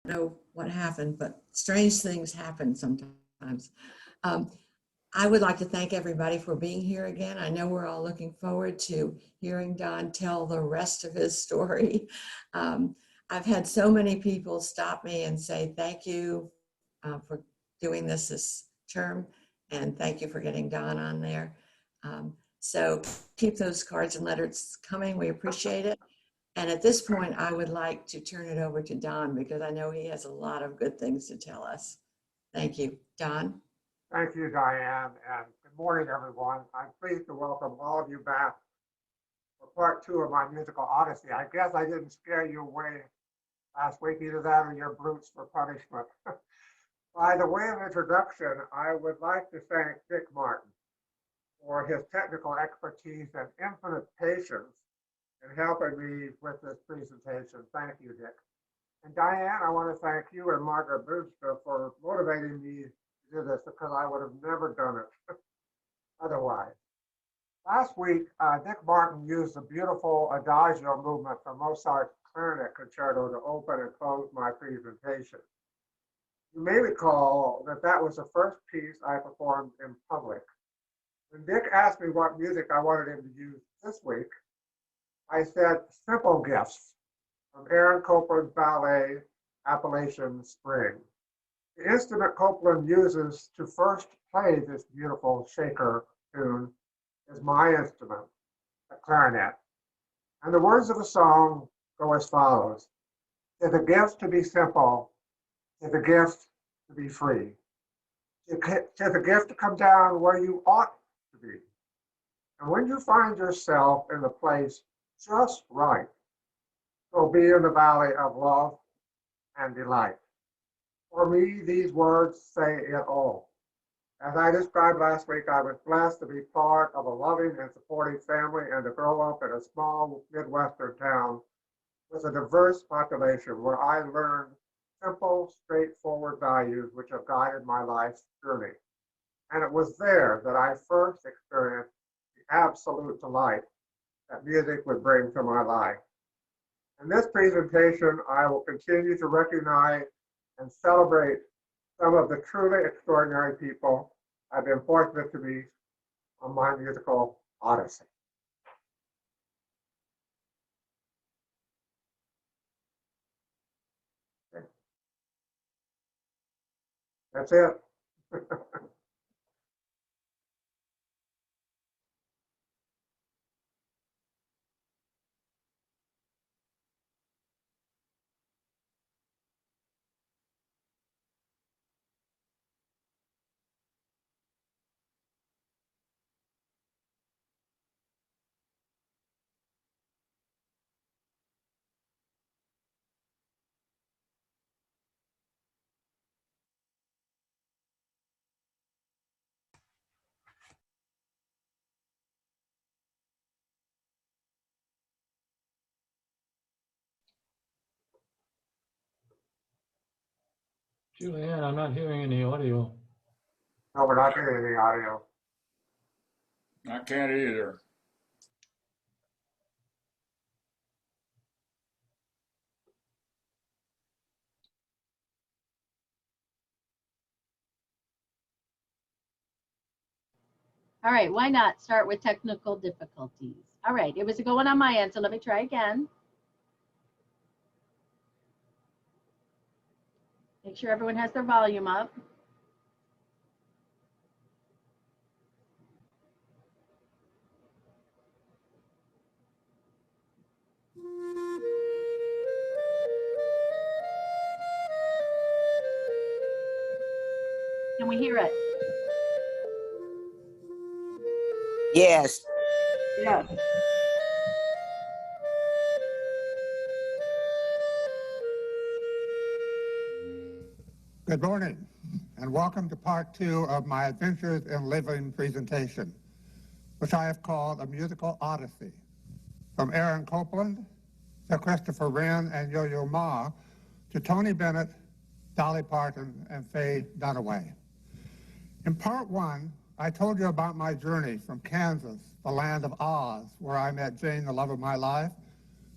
know what happened, but strange things happen sometimes. I would like to thank everybody for being here again. I know we're all looking forward to hearing Don tell the rest of his story. I've had so many people stop me and say thank you for doing this term, and thank you for getting Don on there. So keep those cards and letters coming. We appreciate it. And at this point, I would like to turn it over to Don because I know he has a lot of good things to tell us. Thank you. Don? Thank you, Diane, and good morning, everyone. I'm pleased to welcome all of you back for part 2 of my musical Odyssey. I guess I didn't scare you away last week, either that or your brutes for punishment. By the way of introduction, I would like to thank Dick Martin for his technical expertise and infinite patience in helping me with this presentation. Thank you, Dick. And Diane, I want to thank you and Margaret Boomster for motivating me to do this because I would have never done it otherwise. Last week, Dick Martin used the beautiful Adagio movement from Mozart's Clarinet Concerto to open and close my presentation. You may recall that that was the first piece I performed in public. When Dick asked me what music I wanted him to use this week, I said Simple Gifts from Aaron Copland's ballet, Appalachian Spring. The instrument Copland uses to first play this beautiful shaker tune is my instrument, the clarinet. And the words of the song go as follows. "'Tis a gift to be simple, 'tis a gift to be free. 'Tis a gift to come down where you ought to be. And when you find yourself in the place just right, so be in the valley of love and delight." For me, these words say it all. As I described last week, I was blessed to be part of a loving and supportive family and to grow up in a small Midwestern town with a diverse population where I learned simple, straightforward values which have guided my life's journey. And it was there that I first experienced the absolute delight that music would bring to my life. In this presentation, I will continue to recognize and celebrate some of the truly extraordinary people I've been fortunate to meet on my musical Odyssey. Okay. That's it. Julianne, I'm not hearing any audio. No, we're not getting any audio. I can't either. All right, why not start with technical difficulties? All right, it was going on my end, so let me try again. Make sure everyone has their volume up. Can we hear it? Yes. Yes. Good morning, and welcome to part 2 of my Adventures in Living presentation, which I have called A Musical Odyssey, from Aaron Copland to Christopher Wren and Yo-Yo Ma to Tony Bennett, Dolly Parton, and Faye Dunaway. In part 1, I told you about my journey from Kansas, the land of Oz, where I met Jane, the love of my life,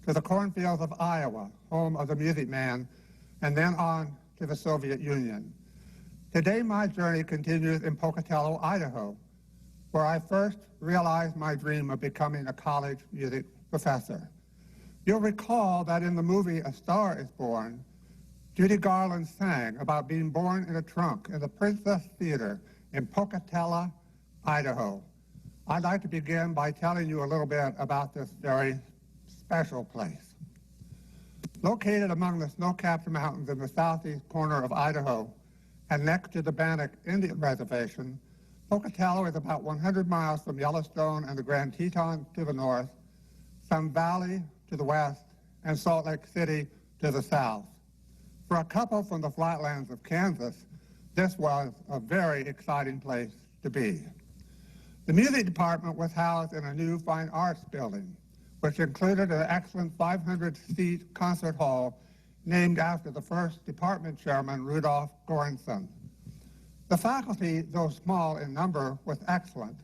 to the cornfields of Iowa, home of the music man and then on to the Soviet Union. Today, my journey continues in Pocatello, Idaho, where I first realized my dream of becoming a college music professor. You'll recall that in the movie A Star is Born, Judy Garland sang about being born in a trunk in the Princess Theater in Pocatello, Idaho. I'd like to begin by telling you a little bit about this very special place. Located among the snow-capped mountains in the southeast corner of Idaho and next to the Bannock Indian Reservation, Pocatello is about 100 miles from Yellowstone and the Grand Tetons to the north, Sun Valley to the west, and Salt Lake City to the south. For a couple from the flatlands of Kansas, this was a very exciting place to be. The music department was housed in a new fine arts building, which included an excellent 500-seat concert hall named after the first department chairman, Rudolph Göransson. The faculty, though small in number, was excellent.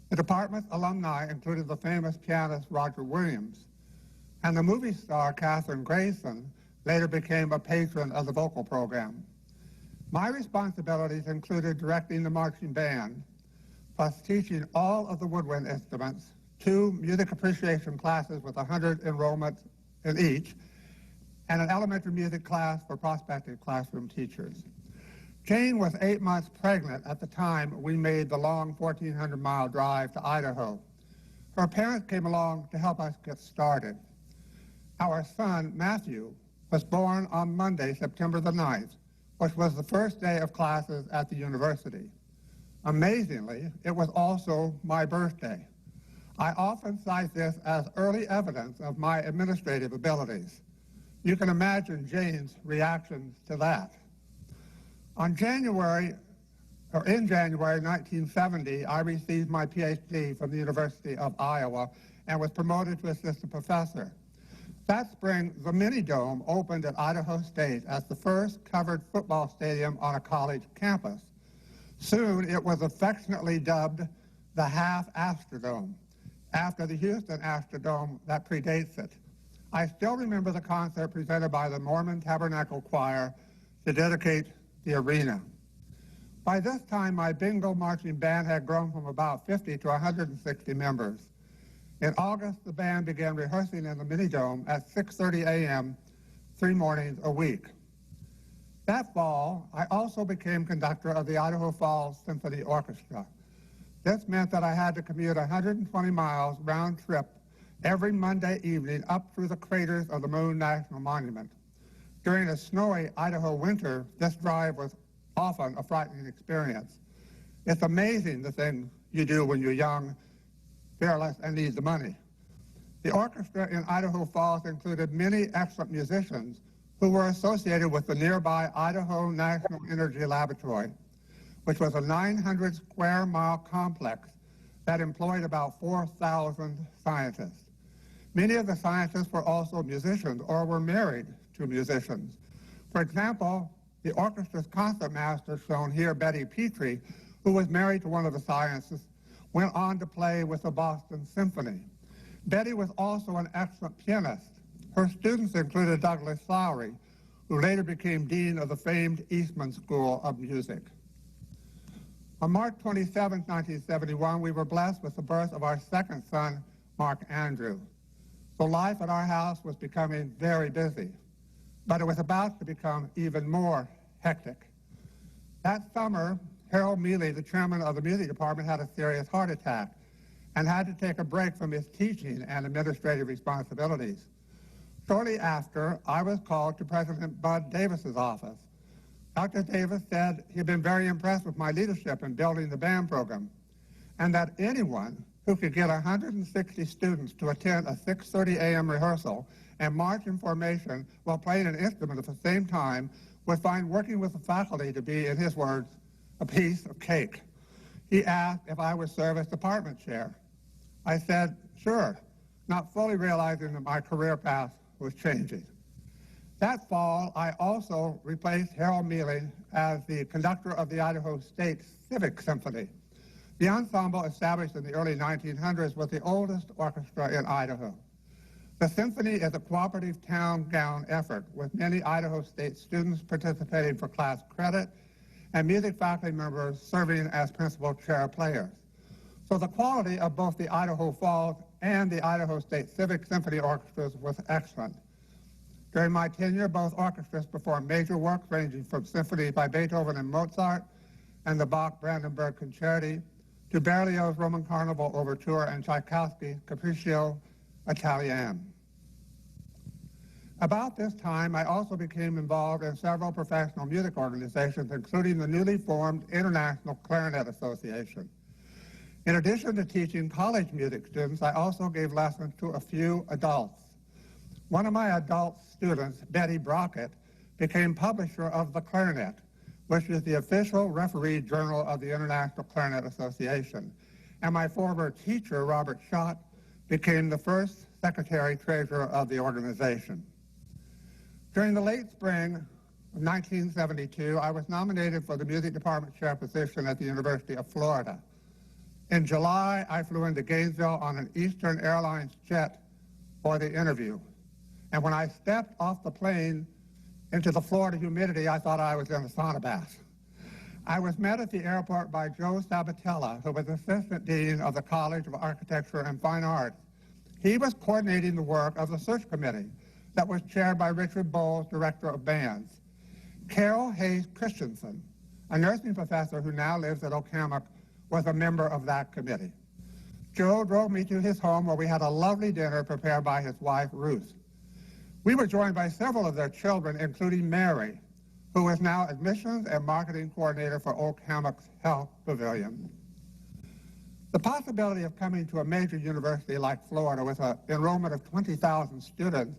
The department's alumni included the famous pianist Roger Williams, and the movie star Katherine Grayson later became a patron of the vocal program. My responsibilities included directing the marching band, plus teaching all of the woodwind instruments, 2 music appreciation classes with 100 enrollments in each, and an elementary music class for prospective classroom teachers. Jane was 8 months pregnant at the time we made the long 1,400-mile drive to Idaho. Her parents came along to help us get started. Our son, Matthew, was born on Monday, September the 9th, which was the first day of classes at the university. Amazingly, it was also my birthday. I often cite this as early evidence of my administrative abilities. You can imagine Jane's reactions to that. In January 1970, I received my PhD from the University of Iowa and was promoted to assistant professor. That spring, the Mini Dome opened at Idaho State as the first covered football stadium on a college campus. Soon, it was affectionately dubbed the Half Astrodome, after the Houston Astrodome that predates it. I still remember the concert presented by the Mormon Tabernacle Choir to dedicate the arena. By this time, my bingo marching band had grown from about 50 to 160 members. In August, the band began rehearsing in the Mini Dome at 6:30 a.m. 3 mornings a week. That fall, I also became conductor of the Idaho Falls Symphony Orchestra. This meant that I had to commute 120 miles round trip every Monday evening up through the craters of the Moon National Monument. During a snowy Idaho winter, this drive was often a frightening experience. It's amazing the things you do when you're young, fearless, and need the money. The orchestra in Idaho Falls included many excellent musicians who were associated with the nearby Idaho National Energy Laboratory, which was a 900-square-mile complex that employed about 4,000 scientists. Many of the scientists were also musicians or were married to musicians. For example, the orchestra's concertmaster, shown here, Betty Petrie, who was married to one of the scientists, went on to play with the Boston Symphony. Betty was also an excellent pianist. Her students included Douglas Lowry, who later became dean of the famed Eastman School of Music. On March 27, 1971, we were blessed with the birth of our second son, Mark Andrew. So life at our house was becoming very busy, but it was about to become even more hectic. That summer, Harold Mealy, the chairman of the music department, had a serious heart attack and had to take a break from his teaching and administrative responsibilities. Shortly after, I was called to President Bud Davis's office. Dr. Davis said he'd been very impressed with my leadership in building the band program, and that anyone who could get 160 students to attend a 6:30 a.m. rehearsal and march in formation while playing an instrument at the same time would find working with the faculty to be, in his words, a piece of cake. He asked if I would serve as department chair. I said, sure, not fully realizing that my career path was changing. That fall, I also replaced Harold Mealy as the conductor of the Idaho State-Civic Symphony. The ensemble, established in the early 1900s, was the oldest orchestra in Idaho. The symphony is a cooperative town gown effort with many Idaho State students participating for class credit and music faculty members serving as principal chair players. So the quality of both the Idaho Falls and the Idaho State-Civic Symphony orchestras was excellent. During my tenure, both orchestras performed major works ranging from symphonies by Beethoven and Mozart and the Bach-Brandenburg Concerti to Berlioz's Roman Carnival Overture and Tchaikovsky's Capriccio Italiane. About this time, I also became involved in several professional music organizations, including the newly formed International Clarinet Association. In addition to teaching college music students, I also gave lessons to a few adults. One of my adult students, Betty Brockett, became publisher of the Clarinet, which is the official referee journal of the International Clarinet Association. And my former teacher, Robert Schott, became the first secretary-treasurer of the organization. During the late spring of 1972, I was nominated for the music department chair position at the University of Florida. In July, I flew into Gainesville on an Eastern Airlines jet for the interview. And when I stepped off the plane into the Florida humidity, I thought I was in a sauna bath. I was met at the airport by Joe Sabatella, who was assistant dean of the College of Architecture and Fine Arts. He was coordinating the work of the search committee that was chaired by Richard Beaux, director of bands. Carol Hayes Christensen, a nursing professor who now lives at Okemos, was a member of that committee. Joe drove me to his home where we had a lovely dinner prepared by his wife, Ruth. We were joined by several of their children, including Mary, who is now admissions and marketing coordinator for Okemos Health Pavilion. The possibility of coming to a major university like Florida with an enrollment of 20,000 students,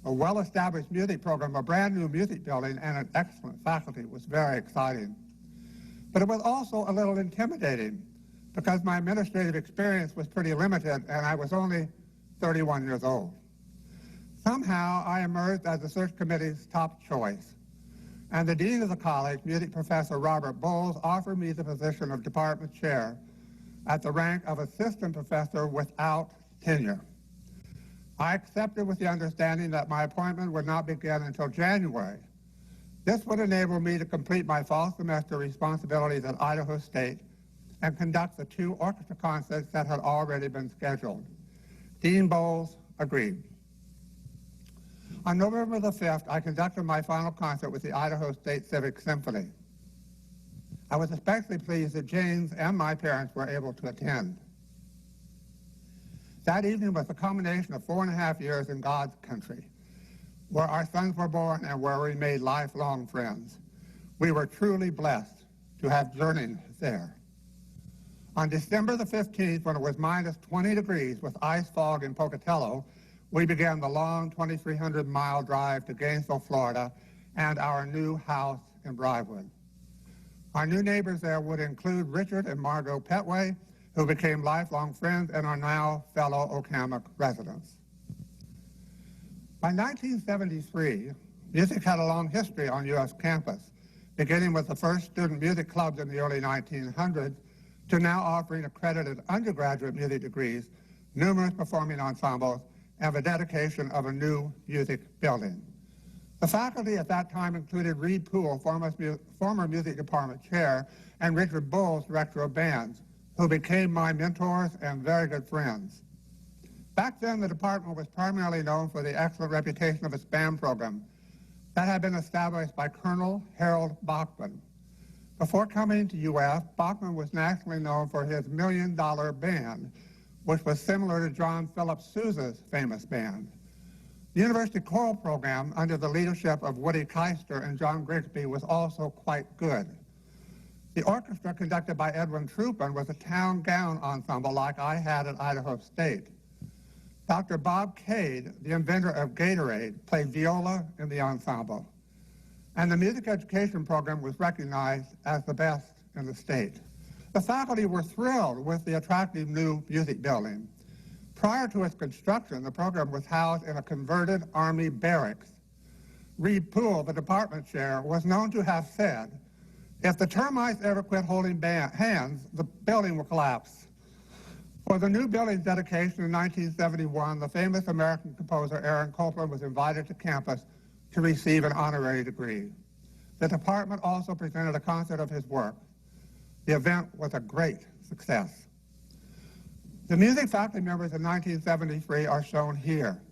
a well-established music program, a brand new music building, and an excellent faculty was very exciting. But it was also a little intimidating because my administrative experience was pretty limited and I was only 31 years old. Somehow I emerged as the search committee's top choice. And the dean of the college, music professor Robert Beaux, offered me the position of department chair at the rank of assistant professor without tenure. I accepted with the understanding that my appointment would not begin until January. This would enable me to complete my fall semester responsibilities at Idaho State and conduct the 2 orchestra concerts that had already been scheduled. Dean Beaux agreed. On November the 5th, I conducted my final concert with the Idaho State-Civic Symphony. I was especially pleased that James and my parents were able to attend. That evening was a culmination of 4.5 years in God's country, where our sons were born and where we made lifelong friends. We were truly blessed to have journeyed there. On December the 15th, when it was minus 20 degrees with ice fog in Pocatello, we began the long 2,300-mile drive to Gainesville, Florida, and our new house in Briarwood. Our new neighbors there would include Richard and Margot Petway, who became lifelong friends and are now fellow Okemos residents. By 1973, music had a long history on U.S. campus, beginning with the first student music clubs in the early 1900s to now offering accredited undergraduate music degrees, numerous performing ensembles, and the dedication of a new music building. The faculty at that time included Reed Poole, former music department chair, and Richard Beaux, director of bands, who became my mentors and very good friends. Back then, the department was primarily known for the excellent reputation of its band program that had been established by Colonel Harold Bachman. Before coming to UF, Bachman was nationally known for his $1 Million Band, which was similar to John Philip Sousa's famous band. The University Choral Program, under the leadership of Woody Keister and John Grigsby, was also quite good. The orchestra, conducted by Edwin Troupin, was a town gown ensemble like I had at Idaho State. Dr. Bob Cade, the inventor of Gatorade, played viola in the ensemble. And the music education program was recognized as the best in the state. The faculty were thrilled with the attractive new music building. Prior to its construction, the program was housed in a converted Army barracks. Reed Poole, the department chair, was known to have said, "If the termites ever quit holding hands, the building will collapse." For the new building's dedication in 1971, the famous American composer Aaron Copland was invited to campus to receive an honorary degree. The department also presented a concert of his work. The event was a great success. The music faculty members in 1973 are shown here.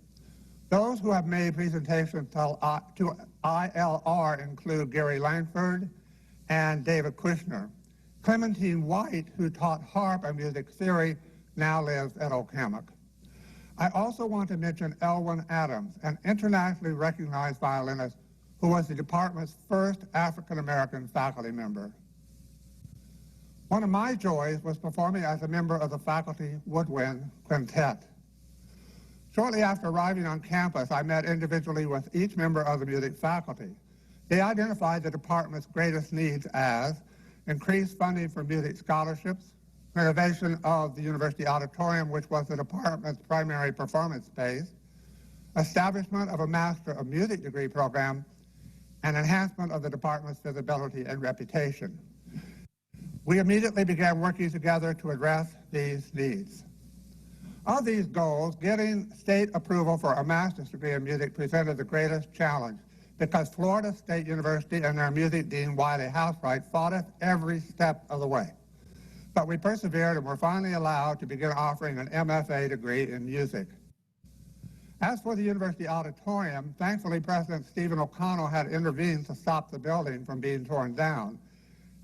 Those who have made presentations to ILR include Gary Langford and David Kushner. Clementine White, who taught harp and music theory, now lives at Oak-Hammock. I also want to mention Elwyn Adams, an internationally recognized violinist who was the department's first African-American faculty member. One of my joys was performing as a member of the faculty woodwind quintet. Shortly after arriving on campus, I met individually with each member of the music faculty. They identified the department's greatest needs as increased funding for music scholarships, renovation of the university auditorium, which was the department's primary performance space, establishment of a Master of Music degree program, and enhancement of the department's visibility and reputation. We immediately began working together to address these needs. Of these goals, getting state approval for a master's degree in music presented the greatest challenge because Florida State University and their music dean, Wiley Housewright, fought us every step of the way. But we persevered and were finally allowed to begin offering an MFA degree in music. As for the university auditorium, thankfully President Stephen O'Connell had intervened to stop the building from being torn down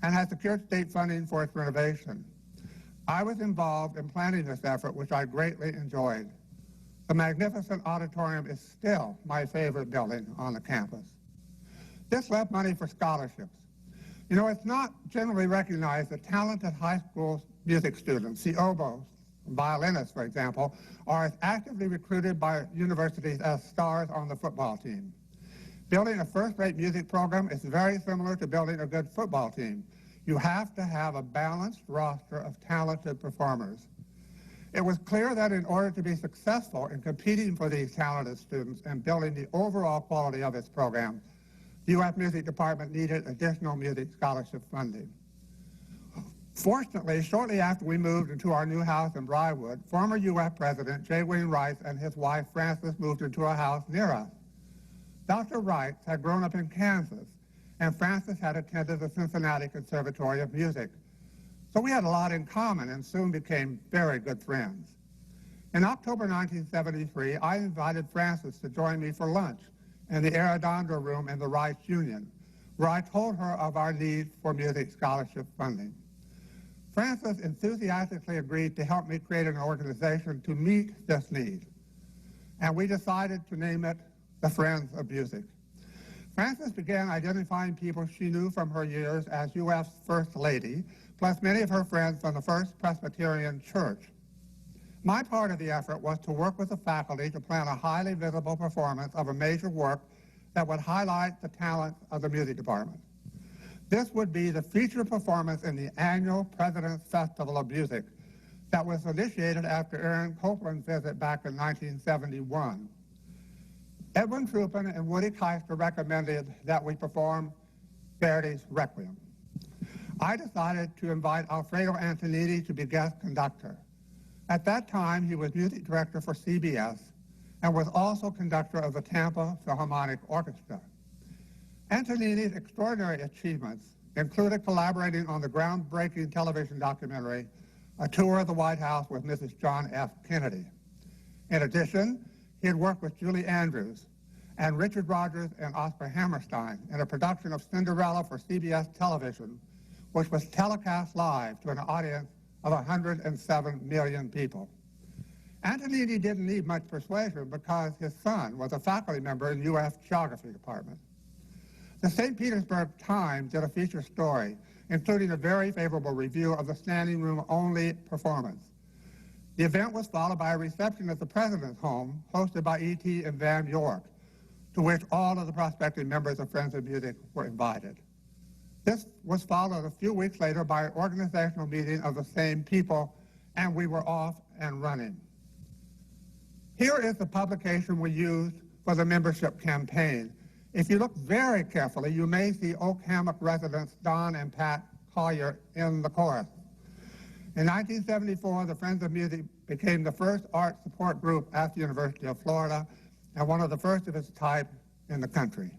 and had secured state funding for its renovation. I was involved in planning this effort, which I greatly enjoyed. The magnificent auditorium is still my favorite building on the campus. This left money for scholarships. You know, it's not generally recognized that talented high school music students, the oboes, violinists, for example, are as actively recruited by universities as stars on the football team. Building a first-rate music program is very similar to building a good football team. You have to have a balanced roster of talented performers. It was clear that in order to be successful in competing for these talented students and building the overall quality of its program, the UF Music Department needed additional music scholarship funding. Fortunately, shortly after we moved into our new house in Briarwood, former UF President J. Wayne Rice and his wife Frances moved into a house near us. Dr. Rice had grown up in Kansas, and Frances had attended the Cincinnati Conservatory of Music. So we had a lot in common and soon became very good friends. In October 1973, I invited Frances to join me for lunch in the Arredondo Room in the Rice Union, where I told her of our need for music scholarship funding. Frances enthusiastically agreed to help me create an organization to meet this need, and we decided to name it the Friends of Music. Frances began identifying people she knew from her years as UF's First Lady, plus many of her friends from the First Presbyterian Church. My part of the effort was to work with the faculty to plan a highly visible performance of a major work that would highlight the talents of the music department. This would be the feature performance in the annual President's Festival of Music that was initiated after Aaron Copland's visit back in 1971. Edwin Truppen and Woody Keister recommended that we perform Verdi's Requiem. I decided to invite Alfredo Antonini to be guest conductor. At that time, he was music director for CBS and was also conductor of the Tampa Philharmonic Orchestra. Antonini's extraordinary achievements included collaborating on the groundbreaking television documentary, A Tour of the White House with Mrs. John F. Kennedy. In addition, he had worked with Julie Andrews and Richard Rodgers and Oscar Hammerstein in a production of Cinderella for CBS television, which was telecast live to an audience of 107 million people. Antonini didn't need much persuasion because his son was a faculty member in UF's geography department. The St. Petersburg Times did a feature story, including a very favorable review of the standing room only performance. The event was followed by a reception at the President's home, hosted by E.T. and Van York, to which all of the prospective members of Friends of Music were invited. This was followed a few weeks later by an organizational meeting of the same people, and we were off and running. Here is the publication we used for the membership campaign. If you look very carefully, you may see Oak-Hammock residents Don and Pat Collier in the chorus. In 1974, the Friends of Music became the first art support group at the University of Florida and one of the first of its type in the country.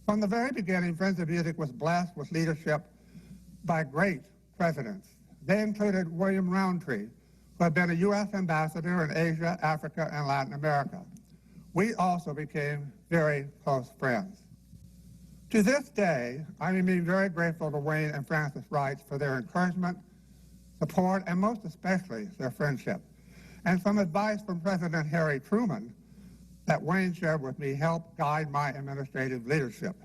From the very beginning, Friends of Music was blessed with leadership by great presidents. They included William Roundtree, who had been a U.S. ambassador in Asia, Africa, and Latin America. We also became very close friends. To this day, I remain very grateful to Wayne and Frances Wright for their encouragement, support, and most especially their friendship. And some advice from President Harry Truman that Wayne shared with me helped guide my administrative leadership.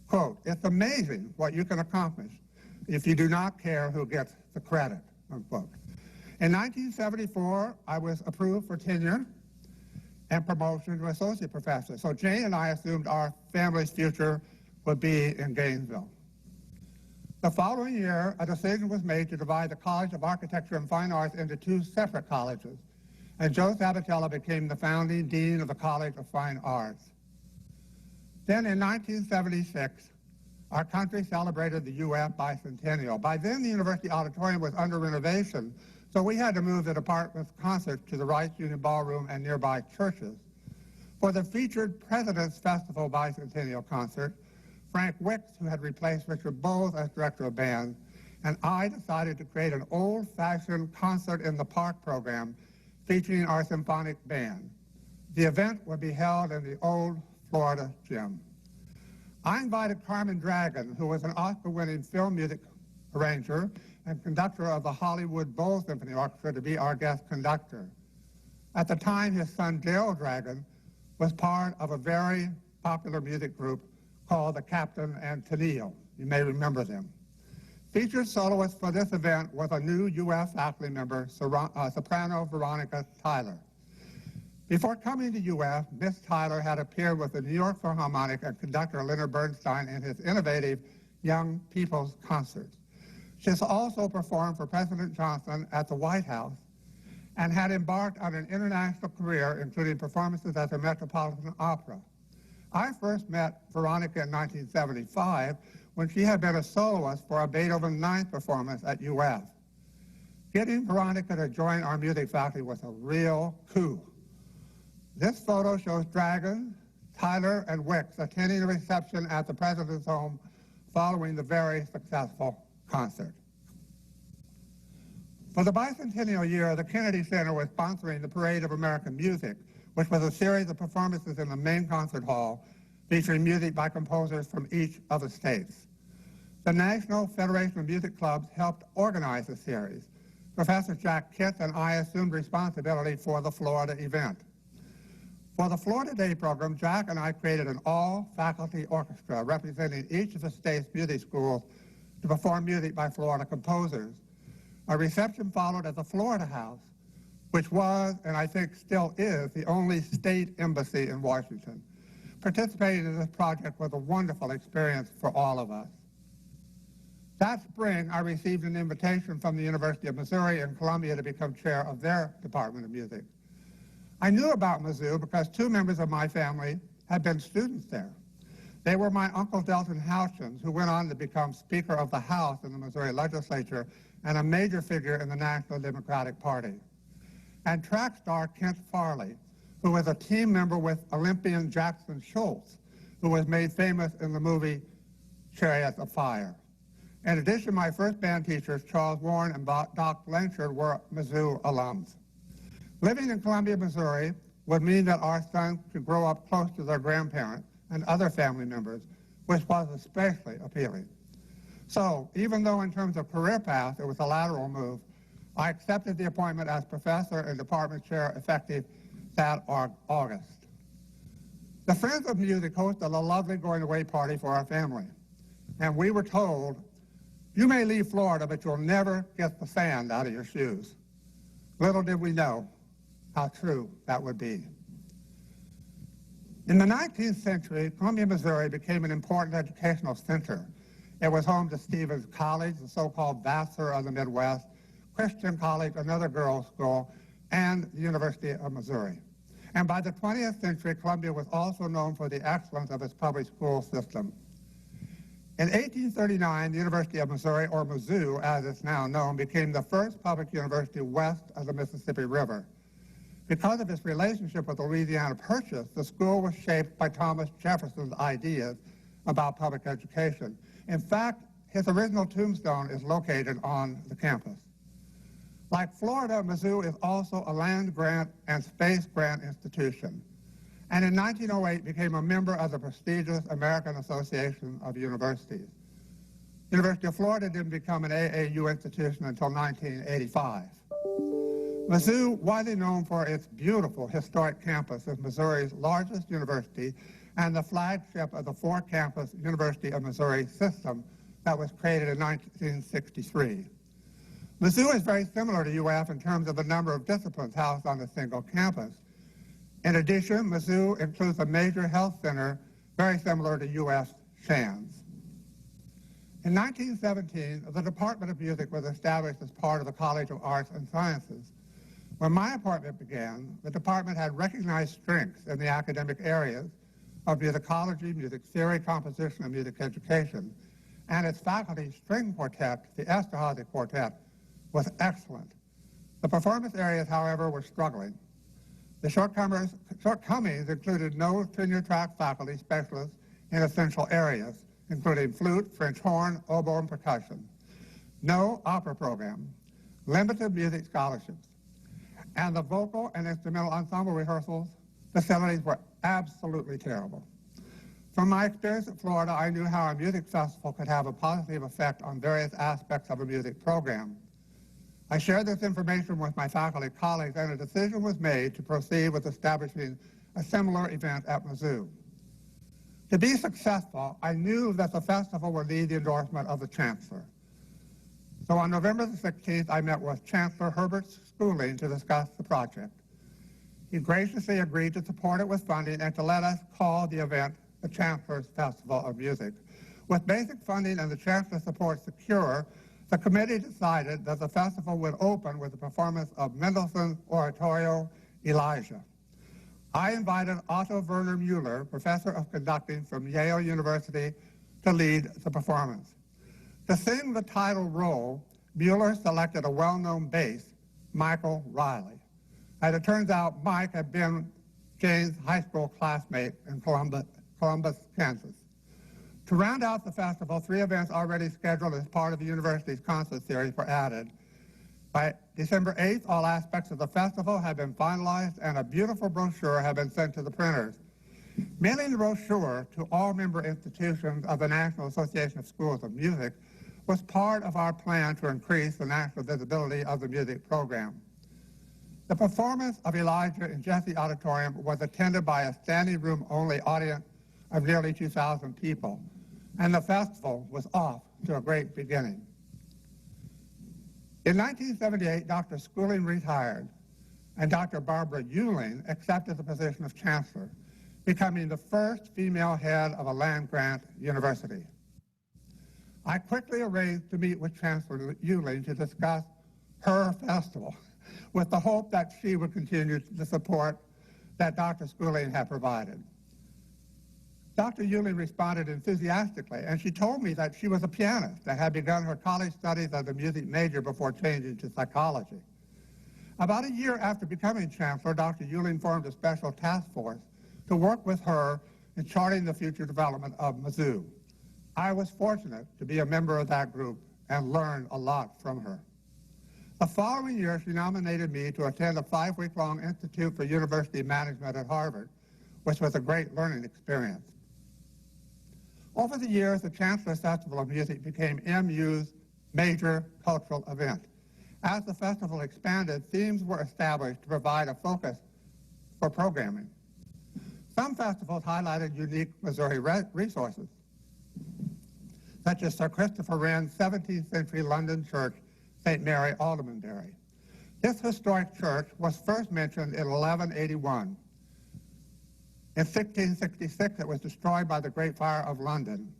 Quote, "It's amazing what you can accomplish if you do not care who gets the credit," unquote. In 1974, I was approved for tenure and promotion to associate professor. So Jane and I assumed our family's future would be in Gainesville. The following year, a decision was made to divide the College of Architecture and Fine Arts into two separate colleges, and Joe Sabatella became the founding dean of the College of Fine Arts. Then in 1976, our country celebrated the U.S. bicentennial. By then, the University Auditorium was under renovation, so we had to move the department's concerts to the Rice Union Ballroom and nearby churches. For the featured President's Festival bicentennial concert, Frank Wicks, who had replaced Richard Beaux as director of band, and I decided to create an old-fashioned concert in the park program featuring our symphonic band. The event would be held in the old Florida gym. I invited Carmen Dragon, who was an Oscar-winning film music arranger and conductor of the Hollywood Beaux Symphony Orchestra, to be our guest conductor. At the time, his son Dale Dragon was part of a very popular music group called the Captain and Tennille. You may remember them. Featured soloist for this event was a new U.S. faculty member, soprano Veronica Tyler. Before coming to U.S., Miss Tyler had appeared with the New York Philharmonic and conductor Leonard Bernstein in his innovative Young People's Concerts. She has also performed for President Johnson at the White House and had embarked on an international career, including performances at the Metropolitan Opera. I first met Veronica in 1975 when she had been a soloist for a Beethoven 9th performance at UF. Getting Veronica to join our music faculty was a real coup. This photo shows Dragon, Tyler, and Wicks attending a reception at the President's home following the very successful concert. For the bicentennial year, the Kennedy Center was sponsoring the Parade of American Music, which was a series of performances in the main concert hall featuring music by composers from each of the states. The National Federation of Music Clubs helped organize the series. Professor Jack Kitts and I assumed responsibility for the Florida event. For the Florida Day program, Jack and I created an all-faculty orchestra representing each of the state's music schools to perform music by Florida composers. A reception followed at the Florida House, which was, and I think still is, the only state embassy in Washington. Participating in this project was a wonderful experience for all of us. That spring, I received an invitation from the University of Missouri in Columbia to become chair of their Department of Music. I knew about Mizzou because two members of my family had been students there. They were my Uncle Delton Houchins, who went on to become Speaker of the House in the Missouri legislature and a major figure in the National Democratic Party. And track star Kent Farley, who was a team member with Olympian Jackson Schultz, who was made famous in the movie Chariots of Fire. In addition, my first band teachers, Charles Warren and Doc Blanchard, were Mizzou alums. Living in Columbia, Missouri would mean that our sons could grow up close to their grandparents and other family members, which was especially appealing. So, even though in terms of career path it was a lateral move, I accepted the appointment as professor and department chair effective that August. The Friends of Music hosted a lovely going-away party for our family, and we were told, "You may leave Florida, but you'll never get the sand out of your shoes." Little did we know how true that would be. In the 19th century, Columbia, Missouri became an important educational center. It was home to Stevens College, the so-called Vassar of the Midwest, Christian College, another girls' school, and the University of Missouri. And by the 20th century, Columbia was also known for the excellence of its public school system. In 1839, the University of Missouri, or Mizzou as it's now known, became the first public university west of the Mississippi River. Because of its relationship with the Louisiana Purchase, the school was shaped by Thomas Jefferson's ideas about public education. In fact, his original tombstone is located on the campus. Like Florida, Mizzou is also a land grant and space grant institution, and in 1908 became a member of the prestigious American Association of Universities. University of Florida didn't become an AAU institution until 1985. Mizzou, widely known for its beautiful historic campus, is Missouri's largest university and the flagship of the four-campus University of Missouri system that was created in 1963. Mizzou is very similar to UF in terms of the number of disciplines housed on a single campus. In addition, Mizzou includes a major health center very similar to UF's Shands. In 1917, the Department of Music was established as part of the College of Arts and Sciences. When my appointment began, the department had recognized strengths in the academic areas of musicology, music theory, composition, and music education, and its faculty string quartet, the Esterhazy Quartet, was excellent. The performance areas, however, were struggling. The shortcomings included no tenure-track faculty specialists in essential areas, including flute, French horn, oboe, and percussion, no opera program, limited music scholarships, and the vocal and instrumental ensemble rehearsals facilities were absolutely terrible. From my experience at Florida, I knew how a music festival could have a positive effect on various aspects of a music program. I shared this information with my faculty colleagues, and a decision was made to proceed with establishing a similar event at Mizzou. To be successful, I knew that the festival would need the endorsement of the Chancellor. So on November the 16th, I met with Chancellor Herbert Schooling to discuss the project. He graciously agreed to support it with funding and to let us call the event the Chancellor's Festival of Music. With basic funding and the Chancellor's support secure, the committee decided that the festival would open with the performance of Mendelssohn's oratorio, Elijah. I invited Otto Werner Mueller, professor of conducting from Yale University, to lead the performance. To sing the title role, Mueller selected a well-known bass, Michael Riley. As it turns out, Mike had been Jane's high school classmate in Columbus, Kansas. To round out the festival, 3 events already scheduled as part of the university's concert series were added. By December 8th, all aspects of the festival had been finalized and a beautiful brochure had been sent to the printers. Mailing the brochure to all member institutions of the National Association of Schools of Music was part of our plan to increase the national visibility of the music program. The performance of Elijah in Jesse Auditorium was attended by a standing room only audience of nearly 2,000 people, and the festival was off to a great beginning. In 1978, Dr. Schooling retired, and Dr. Barbara Euling accepted the position of Chancellor, becoming the first female head of a land-grant university. I quickly arranged to meet with Chancellor Euling to discuss her festival, with the hope that she would continue the support that Dr. Schooling had provided. Dr. Euling responded enthusiastically, and she told me that she was a pianist and had begun her college studies as a music major before changing to psychology. About a year after becoming Chancellor, Dr. Euling formed a special task force to work with her in charting the future development of Mizzou. I was fortunate to be a member of that group and learn a lot from her. The following year, she nominated me to attend a 5-week-long Institute for University Management at Harvard, which was a great learning experience. Over the years, the Chancellor's Festival of Music became MU's major cultural event. As the festival expanded, themes were established to provide a focus for programming. Some festivals highlighted unique Missouri resources, such as Sir Christopher Wren's 17th century London church, St. Mary, Aldermanbury. This historic church was first mentioned in 1181. In 1666, it was destroyed by the Great Fire of London.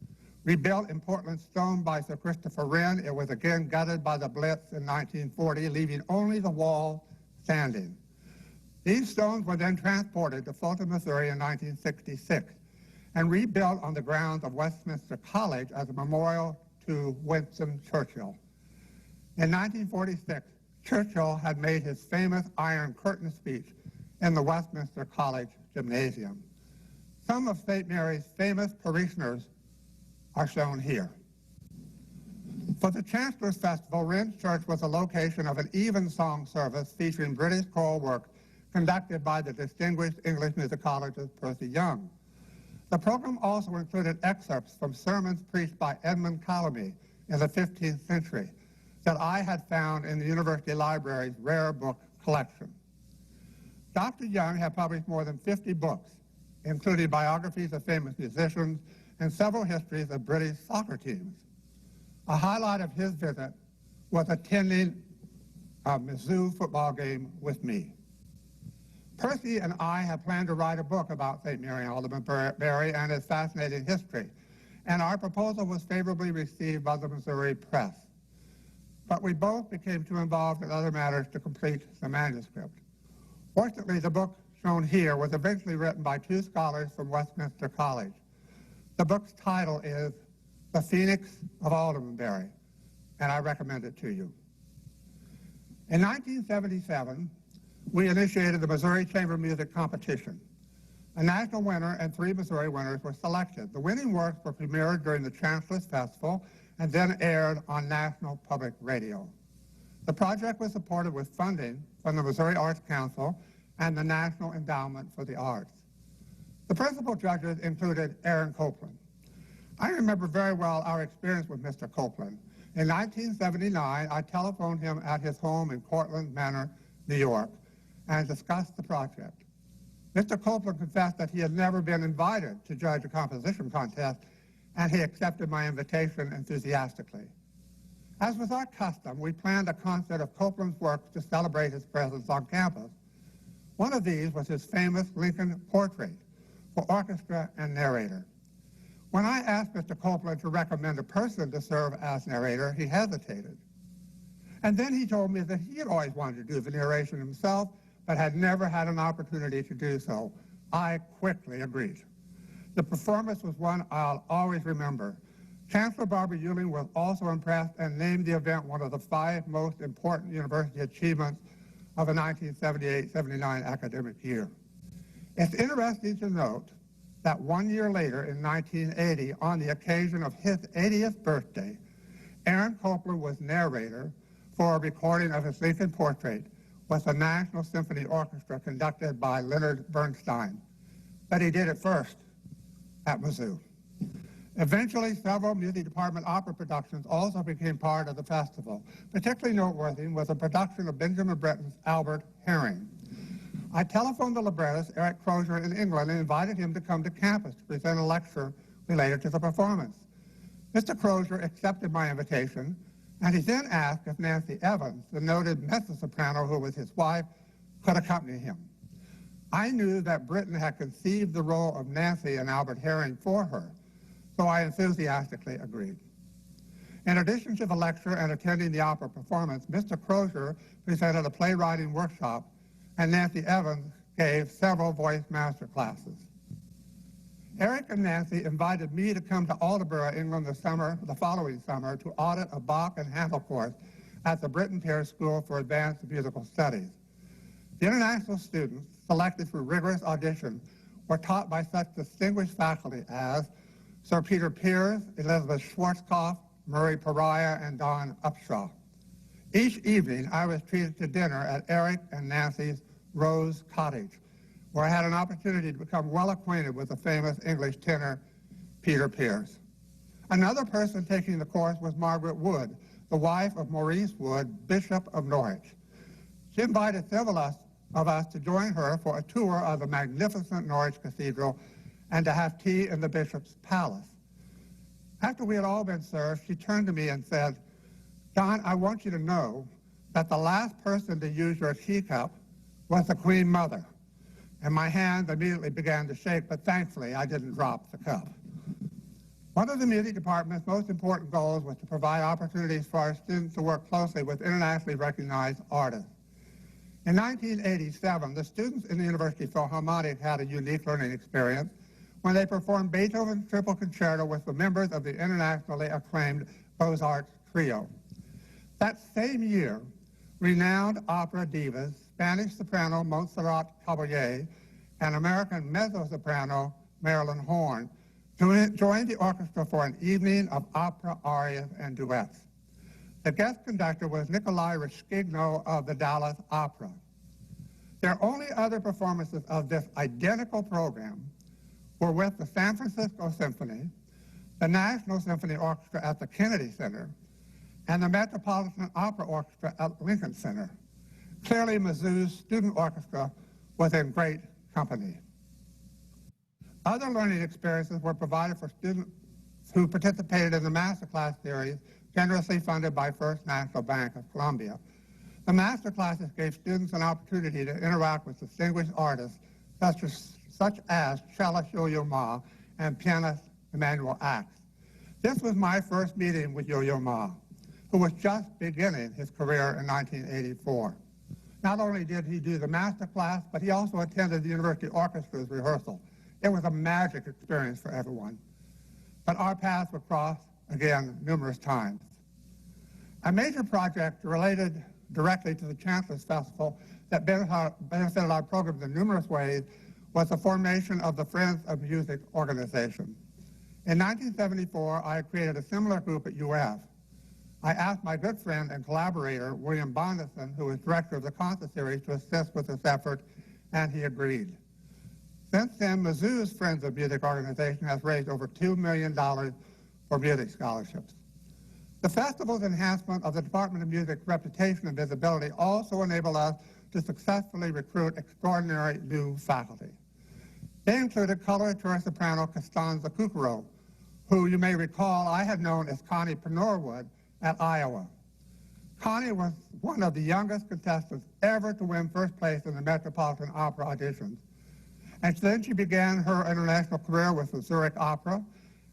Rebuilt in Portland stone by Sir Christopher Wren, it was again gutted by the Blitz in 1940, leaving only the wall standing. These stones were then transported to Fulton, Missouri in 1966, and rebuilt on the grounds of Westminster College as a memorial to Winston Churchill. In 1946, Churchill had made his famous Iron Curtain speech in the Westminster College Gymnasium. Some of St. Mary's famous parishioners are shown here. For the Chancellor's Festival, Wren's Church was the location of an evensong service featuring British choral work conducted by the distinguished English musicologist Percy Young. The program also included excerpts from sermons preached by Edmund Calamy in the 15th century that I had found in the University Library's rare book collection. Dr. Young had published more than 50 books, including biographies of famous musicians and several histories of British soccer teams. A highlight of his visit was attending a Mizzou football game with me. Percy and I had planned to write a book about St. Mary Aldermanbury and its fascinating history, and our proposal was favorably received by the Missouri press. But we both became too involved in other matters to complete the manuscript. Fortunately, the book shown here was eventually written by two scholars from Westminster College. The book's title is The Phoenix of Aldermanbury, and I recommend it to you. In 1977, we initiated the Missouri Chamber Music Competition. A national winner and 3 Missouri winners were selected. The winning works were premiered during the Chancellor's Festival and then aired on National Public Radio. The project was supported with funding from the Missouri Arts Council and the National Endowment for the Arts. The principal judges included Aaron Copland. I remember very well our experience with Mr. Copland. In 1979, I telephoned him at his home in Cortlandt Manor, New York, and discussed the project. Mr. Copland confessed that he had never been invited to judge a composition contest, and he accepted my invitation enthusiastically. As was our custom, we planned a concert of Copland's works to celebrate his presence on campus. One of these was his famous Lincoln Portrait for orchestra and narrator. When I asked Mr. Copland to recommend a person to serve as narrator, he hesitated. And then he told me that he had always wanted to do the narration himself, but had never had an opportunity to do so. I quickly agreed. The performance was one I'll always remember. Chancellor Barbara Ewing was also impressed and named the event one of the 5 most important university achievements of the 1978-79 academic year. It's interesting to note that 1 year later, in 1980, on the occasion of his 80th birthday, Aaron Copland was narrator for a recording of his Lincoln Portrait with the National Symphony Orchestra conducted by Leonard Bernstein. But he did it first at Mizzou. Eventually, several music department opera productions also became part of the festival. Particularly noteworthy was a production of Benjamin Britten's Albert Herring. I telephoned the librettist, Eric Crozier, in England and invited him to come to campus to present a lecture related to the performance. Mr. Crozier accepted my invitation, and he then asked if Nancy Evans, the noted mezzo-soprano who was his wife, could accompany him. I knew that Britten had conceived the role of Nancy in Albert Herring for her, so I enthusiastically agreed. In addition to the lecture and attending the opera performance, Mr. Crozier presented a playwriting workshop, and Nancy Evans gave several voice master classes. Eric and Nancy invited me to come to Aldermanbury, England the following summer to audit a Bach and Handel course at the Britten School for Advanced Musical Studies. The international students, selected through rigorous audition, were taught by such distinguished faculty as Sir Peter Pears, Elizabeth Schwarzkopf, Murray Pariah, and Don Upshaw. Each evening, I was treated to dinner at Eric and Nancy's Rose Cottage, where I had an opportunity to become well acquainted with the famous English tenor, Peter Pears. Another person taking the course was Margaret Wood, the wife of Maurice Wood, Bishop of Norwich. She invited several of us to join her for a tour of the magnificent Norwich Cathedral and to have tea in the Bishop's Palace. After we had all been served, she turned to me and said, "John, I want you to know that the last person to use your teacup was the Queen Mother." And my hands immediately began to shake, but thankfully I didn't drop the cup. One of the music department's most important goals was to provide opportunities for our students to work closely with internationally recognized artists. In 1987, the students in the University Philharmonic had a unique learning experience when they performed Beethoven's Triple Concerto with the members of the internationally acclaimed Beaux Trio. That same year, renowned opera divas, Spanish soprano Montserrat Caballé and American mezzo-soprano Marilyn Horne, joined the orchestra for an evening of opera arias and duets. The guest conductor was Nikolai Rishkigno of the Dallas Opera. Their only other performances of this identical program were with the San Francisco Symphony, the National Symphony Orchestra at the Kennedy Center, and the Metropolitan Opera Orchestra at Lincoln Center. Clearly, Mizzou's student orchestra was in great company. Other learning experiences were provided for students who participated in the masterclass series generously funded by First National Bank of Columbia. The masterclasses gave students an opportunity to interact with distinguished artists such as cellist Yo-Yo Ma and pianist Emmanuel Axe. This was my first meeting with Yo-Yo Ma, who was just beginning his career in 1984. Not only did he do the master class, but he also attended the University Orchestra's rehearsal. It was a magic experience for everyone. But our paths were crossed again numerous times. A major project related directly to the Chancellor's Festival that benefited our program in numerous ways was the formation of the Friends of Music organization. In 1974, I created a similar group at UF. I asked my good friend and collaborator, William Bondison, who was director of the concert series, to assist with this effort, and he agreed. Since then, Mizzou's Friends of Music organization has raised over $2 million for music scholarships. The festival's enhancement of the Department of Music's reputation and visibility also enabled us to successfully recruit extraordinary new faculty. They included coloratura soprano Costanza Kukuro, who you may recall I had known as Connie Norwood at Iowa. Connie was one of the youngest contestants ever to win first place in the Metropolitan Opera auditions. And then she began her international career with the Zurich Opera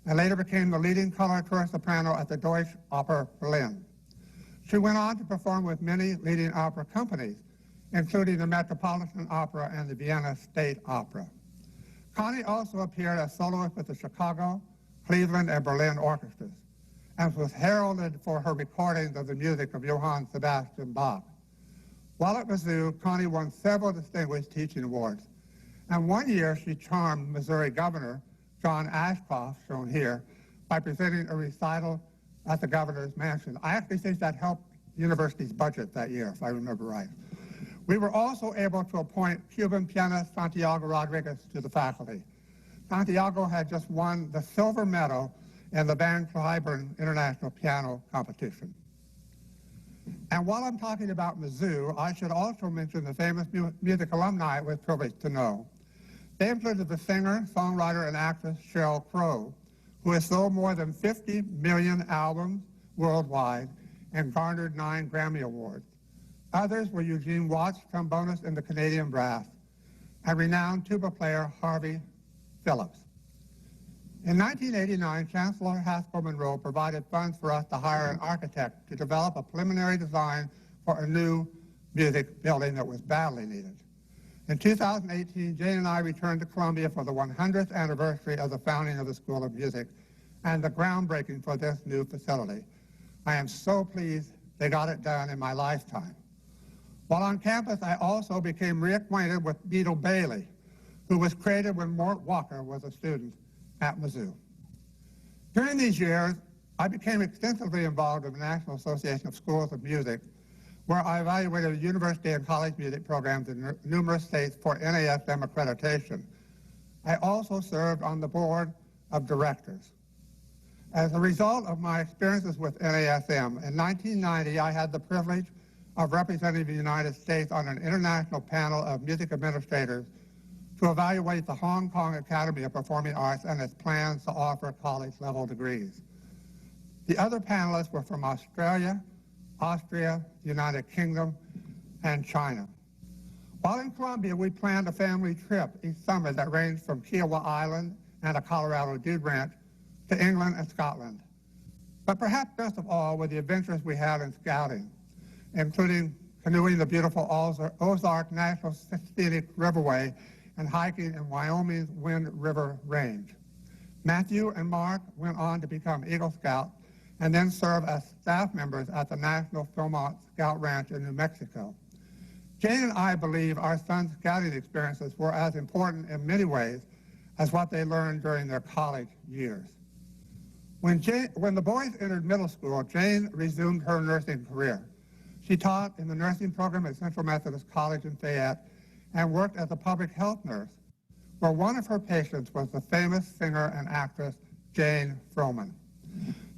and later became the leading coloratura soprano at the Deutsche Oper Berlin. She went on to perform with many leading opera companies, including the Metropolitan Opera and the Vienna State Opera. Connie also appeared as soloist with the Chicago, Cleveland, and Berlin orchestras, and was heralded for her recordings of the music of Johann Sebastian Bach. While at Mizzou, Connie won several distinguished teaching awards, and one year she charmed Missouri Governor John Ashcroft, shown here, by presenting a recital at the governor's mansion. I actually think that helped the university's budget that year, if I remember right. We were also able to appoint Cuban pianist Santiago Rodriguez to the faculty. Santiago had just won the silver medal in the Van Cliburn International Piano Competition. And while I'm talking about Mizzou, I should also mention the famous music alumni I was privileged to know. They included the singer, songwriter, and actress Sheryl Crow, who has sold more than 50 million albums worldwide and garnered 9 Grammy Awards. Others were Eugene Watts, trombonist in the Canadian Brass, and renowned tuba player Harvey Phillips. In 1989, Chancellor Haskell Monroe provided funds for us to hire an architect to develop a preliminary design for a new music building that was badly needed. In 2018, Jane and I returned to Columbia for the 100th anniversary of the founding of the School of Music and the groundbreaking for this new facility. I am so pleased they got it done in my lifetime. While on campus, I also became reacquainted with Beetle Bailey, who was created when Mort Walker was a student at Mizzou. During these years, I became extensively involved in the National Association of Schools of Music, where I evaluated university and college music programs in numerous states for NASM accreditation. I also served on the board of directors. As a result of my experiences with NASM, in 1990, I had the privilege of representing the United States on an international panel of music administrators to evaluate the Hong Kong Academy of Performing Arts and its plans to offer college-level degrees. The other panelists were from Australia, Austria, the United Kingdom, and China. While in Columbia, we planned a family trip each summer that ranged from Kiowa Island and a Colorado dude ranch to England and Scotland. But perhaps best of all were the adventures we had in scouting, including canoeing the beautiful Ozark National Scenic Riverway and hiking in Wyoming's Wind River Range. Matthew and Mark went on to become Eagle Scouts and then serve as staff members at the National Philmont Scout Ranch in New Mexico. Jane and I believe our sons' scouting experiences were as important in many ways as what they learned during their college years. When the boys entered middle school, Jane resumed her nursing career. She taught in the nursing program at Central Methodist College in Fayette and worked as a public health nurse, where one of her patients was the famous singer and actress Jane Froman.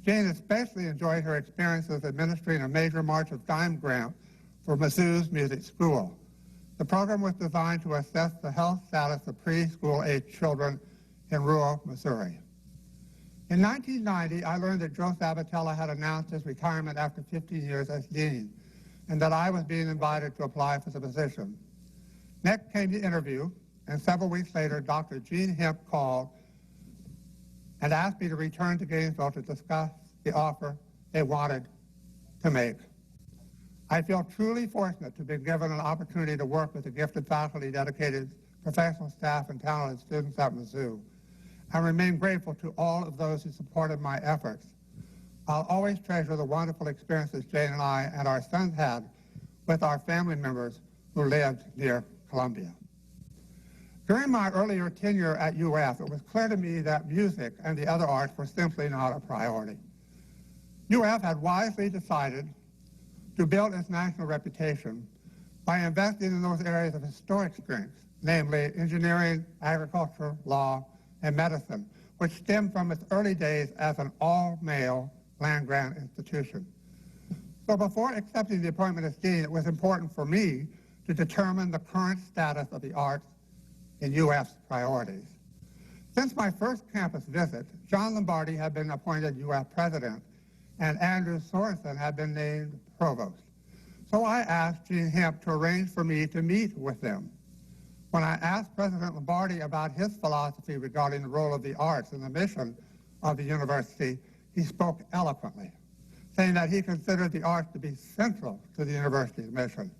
Jane especially enjoyed her experiences administering a major March of Dimes grant for Mizzou's music school. The program was designed to assess the health status of preschool-age children in rural Missouri. In 1990, I learned that Joe Sabatella had announced his retirement after 15 years as dean, and that I was being invited to apply for the position. Next came the interview, and several weeks later, Dr. Gene Hemp called and asked me to return to Gainesville to discuss the offer they wanted to make. I feel truly fortunate to be given an opportunity to work with the gifted faculty, dedicated professional staff, and talented students at Mizzou. I remain grateful to all of those who supported my efforts. I'll always treasure the wonderful experiences Jane and I and our sons had with our family members who lived near Columbia. During my earlier tenure at UF, it was clear to me that music and the other arts were simply not a priority. UF had wisely decided to build its national reputation by investing in those areas of historic strength, namely engineering, agriculture, law, and medicine, which stemmed from its early days as an all-male land-grant institution. So before accepting the appointment as dean, it was important for me to determine the current status of the arts in UF's priorities. Since my first campus visit, John Lombardi had been appointed UF president, and Andrew Sorensen had been named provost. So I asked Gene Hemp to arrange for me to meet with them. When I asked President Lombardi about his philosophy regarding the role of the arts in the mission of the university, he spoke eloquently, saying that he considered the arts to be central to the university's mission.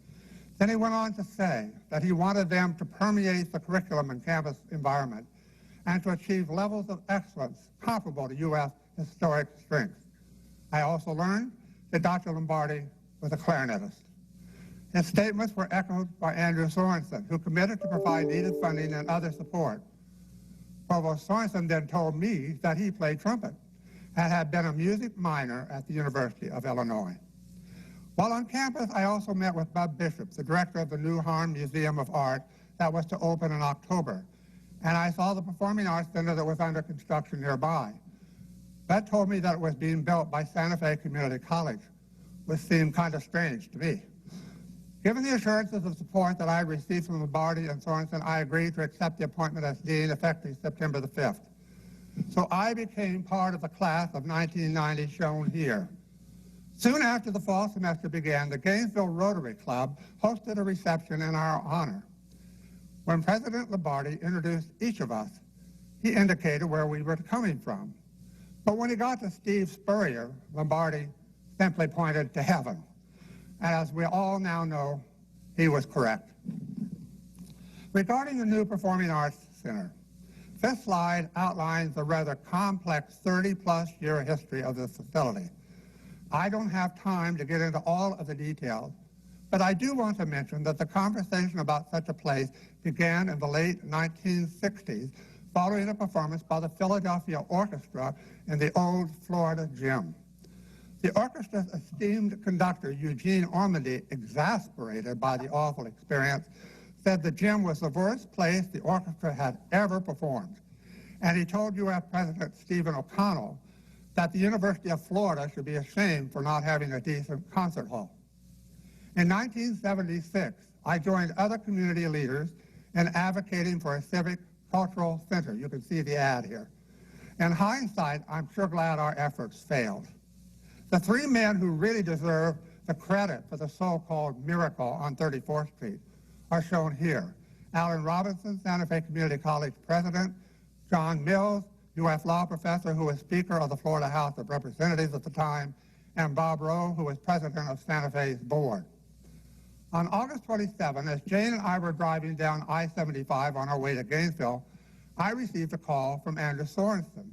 Then he went on to say that he wanted them to permeate the curriculum and campus environment and to achieve levels of excellence comparable to UF's historic strengths. I also learned that Dr. Lombardi was a clarinetist. His statements were echoed by Andrew Sorensen, who committed to provide needed funding and other support. Provost Sorensen then told me that he played trumpet and had been a music minor at the University of Illinois. While on campus, I also met with Bub Bishop, the director of the new Harn Museum of Art that was to open in October, and I saw the Performing Arts Center that was under construction nearby. Bud told me that it was being built by Santa Fe Community College, which seemed kind of strange to me. Given the assurances of support that I received from Lombardi and Sorensen, I agreed to accept the appointment as dean effective September the 5th. So I became part of the class of 1990 shown here. Soon after the fall semester began, the Gainesville Rotary Club hosted a reception in our honor. When President Lombardi introduced each of us, he indicated where we were coming from. But when he got to Steve Spurrier, Lombardi simply pointed to heaven. And as we all now know, he was correct. Regarding the new Performing Arts Center, this slide outlines the rather complex 30-plus year history of this facility. I don't have time to get into all of the details, but I do want to mention that the conversation about such a place began in the late 1960s following a performance by the Philadelphia Orchestra in the old Florida Gym. The orchestra's esteemed conductor, Eugene Ormandy, exasperated by the awful experience, said the gym was the worst place the orchestra had ever performed. And he told UF President Stephen O'Connell that the University of Florida should be ashamed for not having a decent concert hall. In 1976, I joined other community leaders in advocating for a civic cultural center. You can see the ad here. In hindsight, I'm sure glad our efforts failed. The three men who really deserve the credit for the so-called miracle on 34th Street are shown here. Alan Robinson, Santa Fe Community College president, John Mills, UF law professor who was Speaker of the Florida House of Representatives at the time, and Bob Rowe, who was president of Santa Fe's board. On August 27, as Jane and I were driving down I-75 on our way to Gainesville, I received a call from Andrew Sorensen,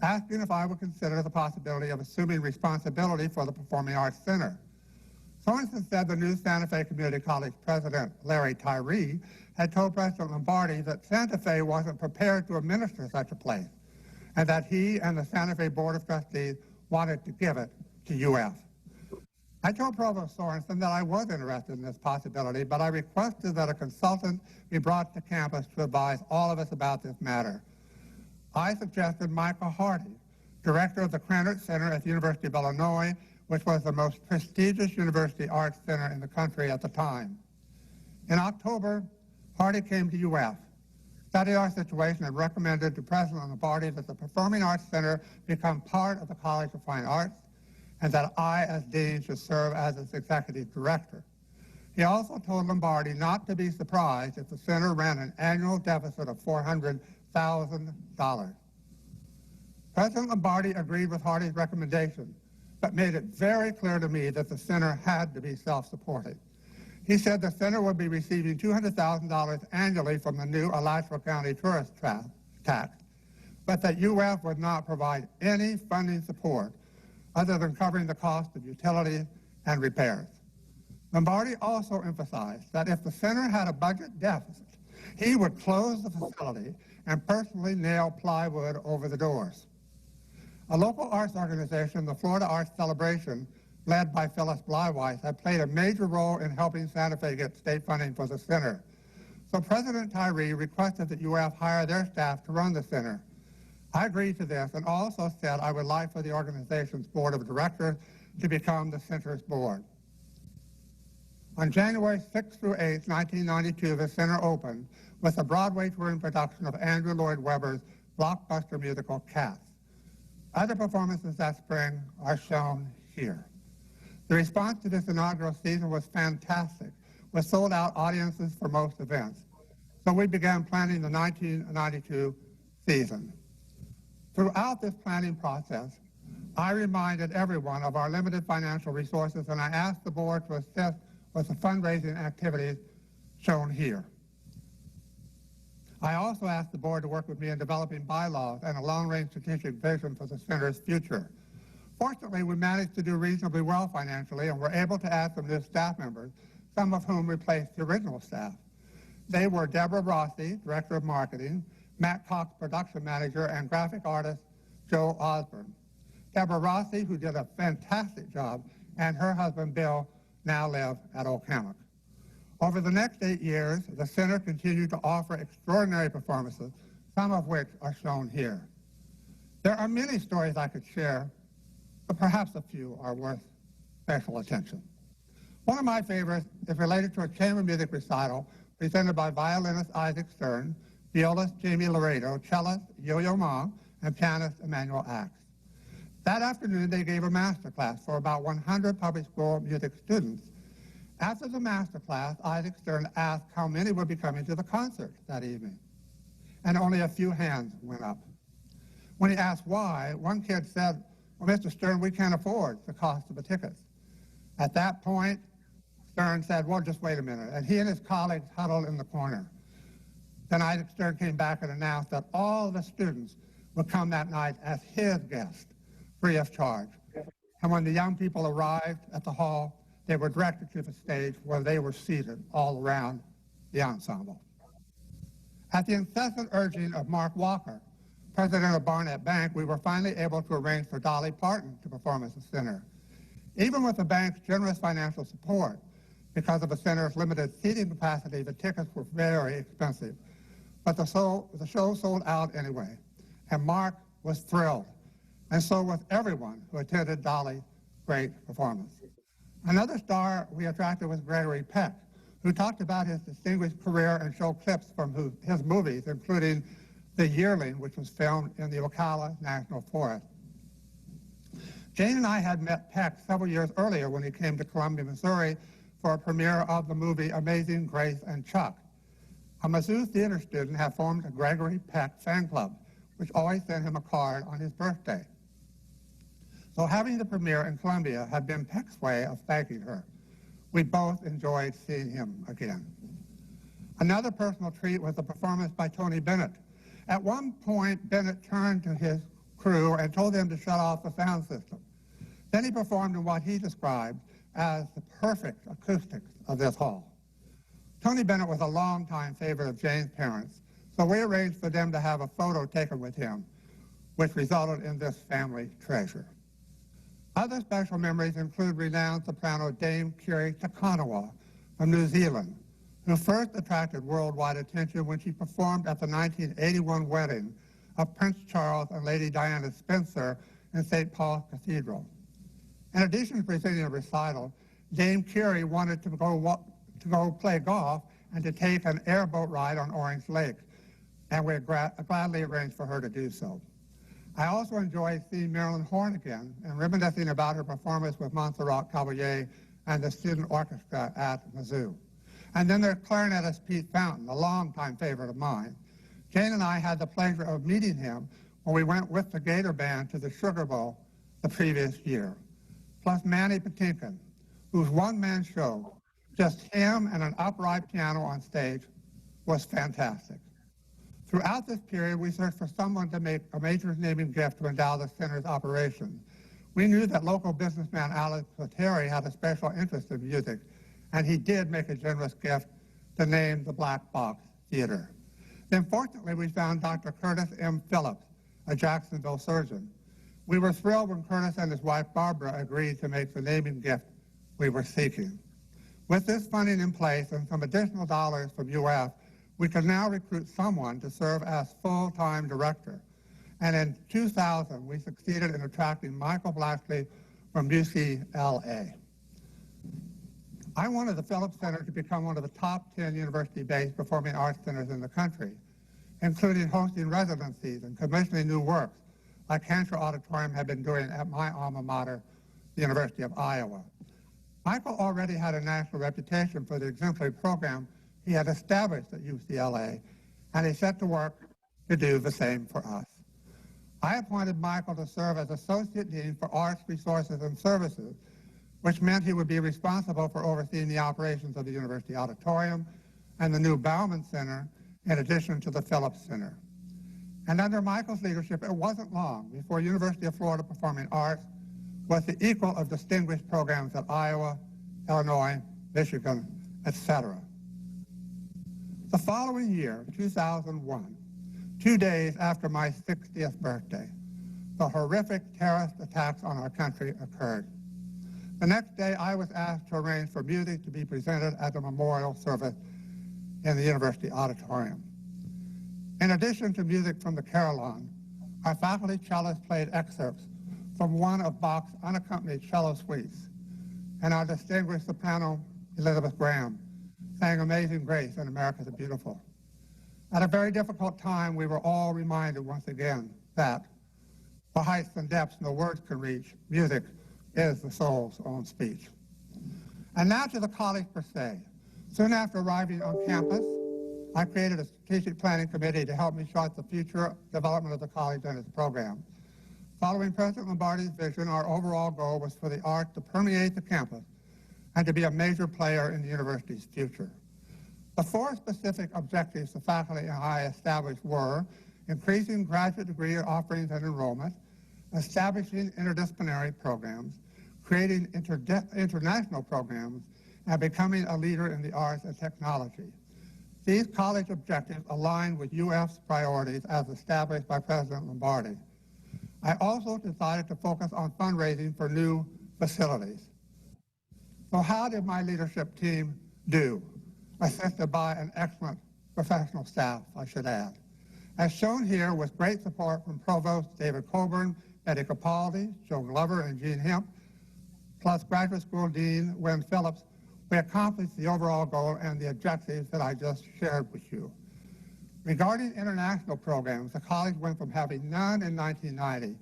asking if I would consider the possibility of assuming responsibility for the Performing Arts Center. Sorensen said the new Santa Fe Community College president, Larry Tyree, had told President Lombardi that Santa Fe wasn't prepared to administer such a place, and that he and the Santa Fe Board of Trustees wanted to give it to UF. I told Provost Sorensen that I was interested in this possibility, but I requested that a consultant be brought to campus to advise all of us about this matter. I suggested Michael Hardy, director of the Krannert Center at the University of Illinois, which was the most prestigious university arts center in the country at the time. In October, Hardy came to UF, studied our situation, and recommended to President Lombardi that the Performing Arts Center become part of the College of Fine Arts, and that I, as dean, should serve as its executive director. He also told Lombardi not to be surprised if the center ran an annual deficit of $400,000. President Lombardi agreed with Hardy's recommendation, but made it very clear to me that the center had to be self-supporting. He said the center would be receiving $200,000 annually from the new Alachua County tourist tax, but that UF would not provide any funding support other than covering the cost of utilities and repairs. Lombardi also emphasized that if the center had a budget deficit, he would close the facility and personally nail plywood over the doors. A local arts organization, the Florida Arts Celebration, led by Phyllis Bleiweiss, had played a major role in helping Santa Fe get state funding for the center. So President Tyree requested that UF hire their staff to run the center. I agreed to this and also said I would like for the organization's board of directors to become the center's board. On January 6 through 8, 1992, the center opened with a Broadway touring production of Andrew Lloyd Webber's blockbuster musical Cats. Other performances that spring are shown here. The response to this inaugural season was fantastic, with sold-out audiences for most events. So we began planning the 1992 season. Throughout this planning process, I reminded everyone of our limited financial resources, and I asked the board to assist with the fundraising activities shown here. I also asked the board to work with me in developing bylaws and a long-range strategic vision for the center's future. Fortunately, we managed to do reasonably well financially and were able to add some new staff members, some of whom replaced the original staff. They were Deborah Rossi, Director of Marketing, Matt Cox, Production Manager, and graphic artist Joe Osborne. Deborah Rossi, who did a fantastic job, and her husband Bill now live at Oak Hammock. Over the next 8 years, the center continued to offer extraordinary performances, some of which are shown here. There are many stories I could share, but perhaps a few are worth special attention. One of my favorites is related to a chamber music recital presented by violinist Isaac Stern, violist Jamie Laredo, cellist Yo-Yo Ma, and pianist Emmanuel Axe. That afternoon, they gave a master class for about 100 public school music students. After the master class, Isaac Stern asked how many would be coming to the concert that evening, and only a few hands went up. When he asked why, one kid said, "Well, Mr. Stern, we can't afford the cost of the tickets." At that point, Stern said, "Well, just wait a minute," and he and his colleagues huddled in the corner. Then Isaac Stern came back and announced that all the students would come that night as his guests, free of charge. And when the young people arrived at the hall, they were directed to the stage where they were seated all around the ensemble. At the incessant urging of Mark Walker, president of Barnett Bank, we were finally able to arrange for Dolly Parton to perform at the center. Even with the bank's generous financial support, because of the center's limited seating capacity, the tickets were very expensive. But the show sold out anyway, and Mark was thrilled, and so was everyone who attended Dolly's great performance. Another star we attracted was Gregory Peck, who talked about his distinguished career and showed clips from his movies, including The Yearling, which was filmed in the Ocala National Forest. Jane and I had met Peck several years earlier when he came to Columbia, Missouri for a premiere of the movie Amazing Grace and Chuck. A Mizzou theater student had formed a Gregory Peck fan club, which always sent him a card on his birthday. So having the premiere in Columbia had been Peck's way of thanking her. We both enjoyed seeing him again. Another personal treat was the performance by Tony Bennett. At one point, Bennett turned to his crew and told them to shut off the sound system. Then he performed in what he described as the perfect acoustics of this hall. Tony Bennett was a longtime favorite of Jane's parents, so we arranged for them to have a photo taken with him, which resulted in this family treasure. Other special memories include renowned soprano Dame Kiri Takanawa from New Zealand, who first attracted worldwide attention when she performed at the 1981 wedding of Prince Charles and Lady Diana Spencer in St. Paul's Cathedral. In addition to presenting a recital, Dame Kiri wanted to go play golf and to take an airboat ride on Orange Lake, and we gladly arranged for her to do so. I also enjoyed seeing Marilyn Horne again and reminiscing about her performance with Montserrat Caballé and the student orchestra at Mizzou. And then there's clarinetist Pete Fountain, a longtime favorite of mine. Jane and I had the pleasure of meeting him when we went with the Gator Band to the Sugar Bowl the previous year. Plus Manny Patinkin, whose one-man show, just him and an upright piano on stage, was fantastic. Throughout this period, we searched for someone to make a major naming gift to endow the center's operation. We knew that local businessman Alex Lettieri had a special interest in music, and he did make a generous gift to name the Black Box Theater. Then fortunately, we found Dr. Curtis M. Phillips, a Jacksonville surgeon. We were thrilled when Curtis and his wife Barbara agreed to make the naming gift we were seeking. With this funding in place and some additional dollars from UF, we can now recruit someone to serve as full-time director. And in 2000, we succeeded in attracting Michael Blashley from UCLA. I wanted the Phillips Center to become one of the top 10 university-based performing arts centers in the country, including hosting residencies and commissioning new works, like Cantor Auditorium had been doing at my alma mater, the University of Iowa. Michael already had a national reputation for the exemplary program he had established at UCLA, and he set to work to do the same for us. I appointed Michael to serve as Associate Dean for Arts, Resources, and Services, which meant he would be responsible for overseeing the operations of the University Auditorium and the new Bauman Center, in addition to the Phillips Center. And under Michael's leadership, it wasn't long before University of Florida Performing Arts was the equal of distinguished programs at Iowa, Illinois, Michigan, etc. The following year, 2001, 2 days after my 60th birthday, the horrific terrorist attacks on our country occurred. The next day, I was asked to arrange for music to be presented at a memorial service in the University Auditorium. In addition to music from the Carillon, our faculty cellists played excerpts from one of Bach's unaccompanied cello suites, and our distinguished soprano, Elizabeth Graham, sang Amazing Grace and America the Beautiful. At a very difficult time, we were all reminded once again that the heights and depths no words can reach, music is the soul's own speech. And now to the college per se. Soon after arriving on campus, I created a strategic planning committee to help me chart the future development of the college and its programs. Following President Lombardi's vision, our overall goal was for the arts to permeate the campus and to be a major player in the university's future. The 4 specific objectives the faculty and I established were increasing graduate degree offerings and enrollment, establishing interdisciplinary programs, creating international programs, and becoming a leader in the arts and technology. These college objectives align with UF's priorities as established by President Lombardi. I also decided to focus on fundraising for new facilities. So how did my leadership team do? Assisted by an excellent professional staff, I should add. As shown here, with great support from Provost David Coburn, Betty Capaldi, Joe Glover, and Gene Hemp, plus Graduate School Dean Wynn Phillips, we accomplished the overall goal and the objectives that I just shared with you. Regarding international programs, the college went from having none in 1990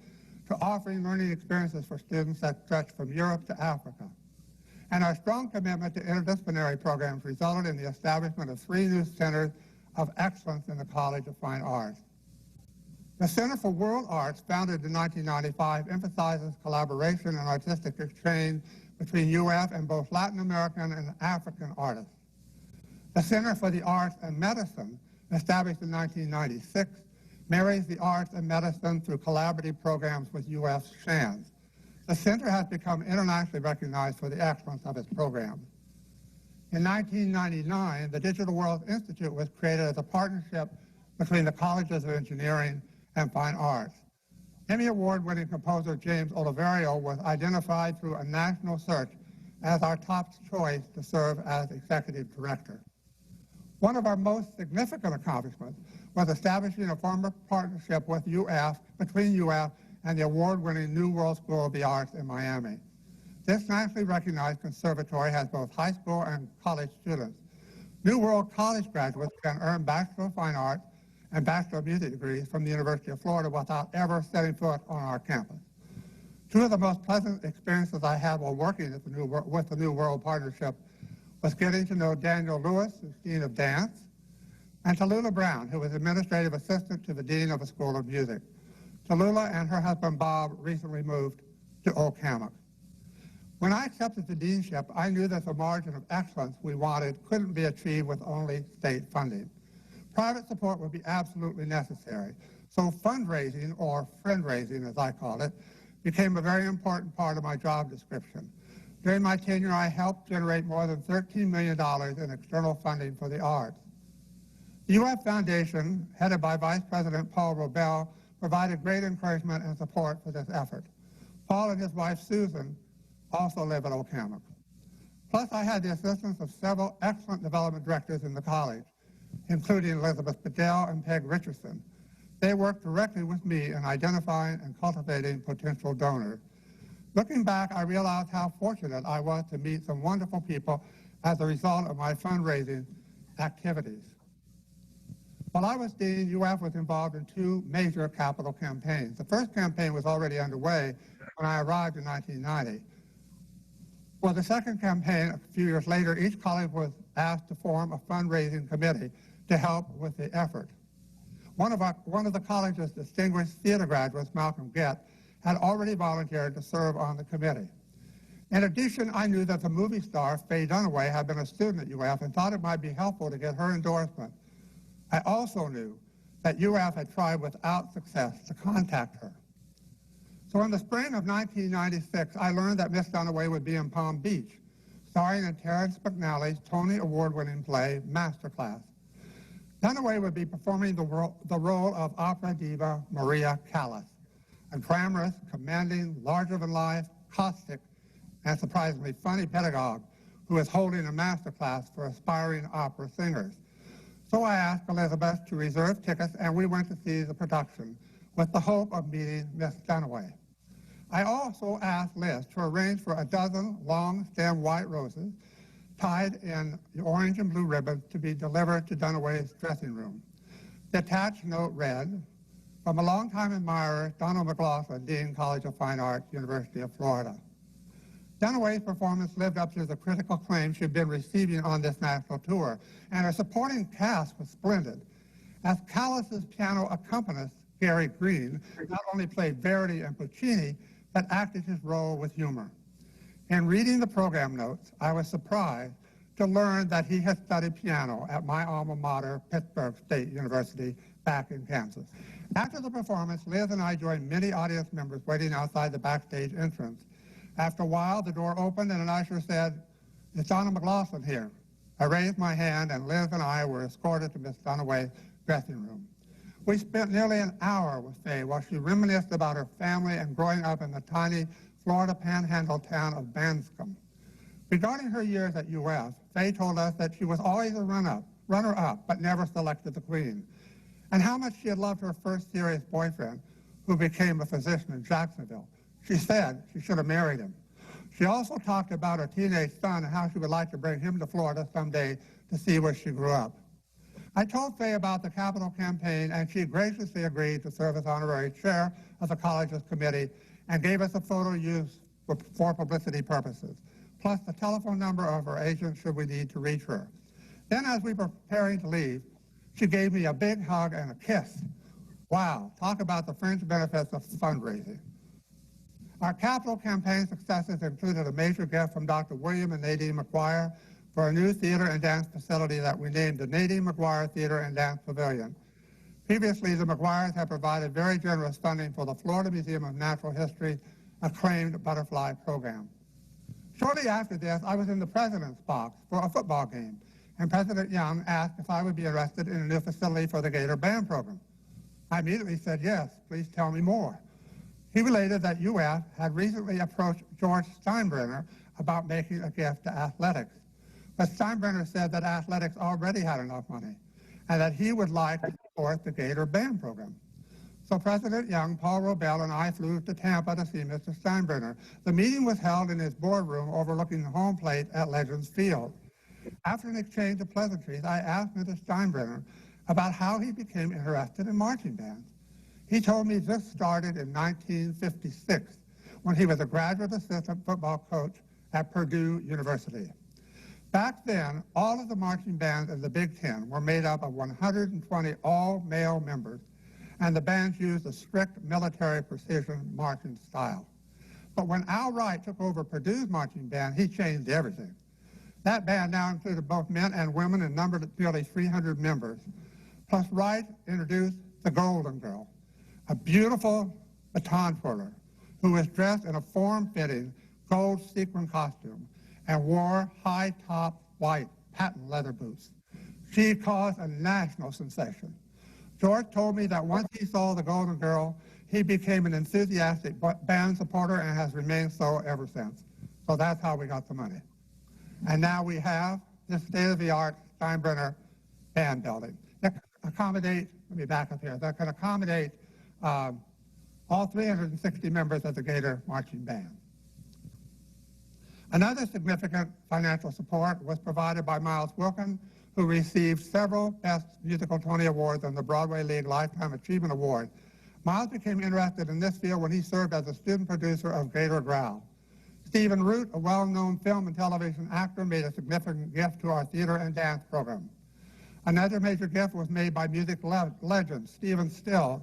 to offering learning experiences for students that stretch from Europe to Africa. And our strong commitment to interdisciplinary programs resulted in the establishment of 3 new centers of excellence in the College of Fine Arts. The Center for World Arts, founded in 1995, emphasizes collaboration and artistic exchange between UF and both Latin American and African artists. The Center for the Arts and Medicine, established in 1996, marries the arts and medicine through collaborative programs with UF's Shands. The center has become internationally recognized for the excellence of its programs. In 1999, the Digital World Institute was created as a partnership between the Colleges of Engineering and Fine Arts. Emmy Award-winning composer James Oliverio was identified through a national search as our top choice to serve as executive director. One of our most significant accomplishments was establishing a formal partnership with between UF and the award-winning New World School of the Arts in Miami. This nationally recognized conservatory has both high school and college students. New World College graduates can earn Bachelor of Fine Arts and Bachelor of Music degrees from the University of Florida without ever setting foot on our campus. Two of the most pleasant experiences I had while working with the New World Partnership was getting to know Daniel Lewis, the Dean of Dance, and Tallulah Brown, who was Administrative Assistant to the Dean of the School of Music. Tallulah and her husband Bob recently moved to Ocamok. When I accepted the deanship, I knew that the margin of excellence we wanted couldn't be achieved with only state funding. Private support would be absolutely necessary. So fundraising, or friend-raising as I call it, became a very important part of my job description. During my tenure, I helped generate more than $13 million in external funding for the arts. The UF Foundation, headed by Vice President Paul Robel, provided great encouragement and support for this effort. Paul and his wife, Susan, also live at Ocamok. Plus, I had the assistance of several excellent development directors in the college, including Elizabeth Bedell and Peg Richardson. They worked directly with me in identifying and cultivating potential donors. Looking back, I realized how fortunate I was to meet some wonderful people as a result of my fundraising activities. While I was dean, UF was involved in two major capital campaigns. The first campaign was already underway when I arrived in 1990. For the second campaign, a few years later, each college was asked to form a fundraising committee to help with the effort. One of the college's distinguished theater graduates, Malcolm Gett, had already volunteered to serve on the committee. In addition, I knew that the movie star, Faye Dunaway, had been a student at UF and thought it might be helpful to get her endorsement. I also knew that UF had tried without success to contact her. So in the spring of 1996, I learned that Miss Dunaway would be in Palm Beach, starring in Terrence McNally's Tony Award-winning play, Masterclass. Dunaway would be performing the role of opera diva Maria Callas, a glamorous, commanding, larger-than-life, caustic, and surprisingly funny pedagogue who is holding a masterclass for aspiring opera singers. So I asked Elizabeth to reserve tickets, and we went to see the production with the hope of meeting Miss Dunaway. I also asked Liz to arrange for a dozen long-stem white roses tied in orange and blue ribbons to be delivered to Dunaway's dressing room. The attached note read, "From a longtime admirer, Don McGlothlin, Dean, College of Fine Arts, University of Florida." Dunaway's performance lived up to the critical acclaim she'd been receiving on this national tour, and her supporting cast was splendid. As Callas's piano accompanist, Gary Green, not only played Verdi and Puccini, but acted his role with humor. In reading the program notes, I was surprised to learn that he had studied piano at my alma mater, Pittsburgh State University, back in Kansas. After the performance, Liz and I joined many audience members waiting outside the backstage entrance. After a while, the door opened and an usher said, "It's Don McGlothlin here." I raised my hand, and Liz and I were escorted to Miss Dunaway's dressing room. We spent nearly an hour with Faye while she reminisced about her family and growing up in the tiny Florida panhandle town of Banscombe. Regarding her years at UF, Faye told us that she was always a runner-up, but never selected the queen, and how much she had loved her first serious boyfriend, who became a physician in Jacksonville. She said she should have married him. She also talked about her teenage son and how she would like to bring him to Florida someday to see where she grew up. I told Faye about the capital campaign, and she graciously agreed to serve as honorary chair of the college's committee and gave us a photo used for publicity purposes, plus the telephone number of her agent should we need to reach her. Then, as we were preparing to leave, she gave me a big hug and a kiss. Wow, talk about the fringe benefits of fundraising. Our capital campaign successes included a major gift from Dr. William and Nadine McGuire for a new theater and dance facility that we named the Nadine McGuire Theater and Dance Pavilion. Previously, the McGuires had provided very generous funding for the Florida Museum of Natural History acclaimed butterfly program. Shortly after this, I was in the president's box for a football game, and President Young asked if I would be interested in a new facility for the Gator Band program. I immediately said, yes, please tell me more. He related that UF had recently approached George Steinbrenner about making a gift to athletics. But Steinbrenner said that athletics already had enough money and that he would like to support the Gator Band program. So President Young, Paul Robel, and I flew to Tampa to see Mr. Steinbrenner. The meeting was held in his boardroom overlooking the home plate at Legends Field. After an exchange of pleasantries, I asked Mr. Steinbrenner about how he became interested in marching bands. He told me this started in 1956 when he was a graduate assistant football coach at Purdue University. Back then, all of the marching bands in the Big Ten were made up of 120 all-male members, and the bands used a strict military precision marching style. But when Al Wright took over Purdue's marching band, he changed everything. That band now included both men and women and numbered nearly 300 members. Plus, Wright introduced the Golden Girl, a beautiful baton twirler who was dressed in a form-fitting gold sequin costume and wore high-top white patent leather boots. She caused a national sensation. George told me that once he saw the Golden Girl, he became an enthusiastic band supporter and has remained so ever since. So that's how we got the money. And now we have this state-of-the-art Steinbrenner band building that can accommodate, let me back up here, that can accommodate all 360 members of the Gator Marching Band. Another significant financial support was provided by Miles Wilkin, who received several Best Musical Tony Awards and the Broadway League Lifetime Achievement Award. Miles became interested in this field when he served as a student producer of Gator Growl. Stephen Root, a well-known film and television actor, made a significant gift to our theater and dance program. Another major gift was made by music legend Stephen Stills,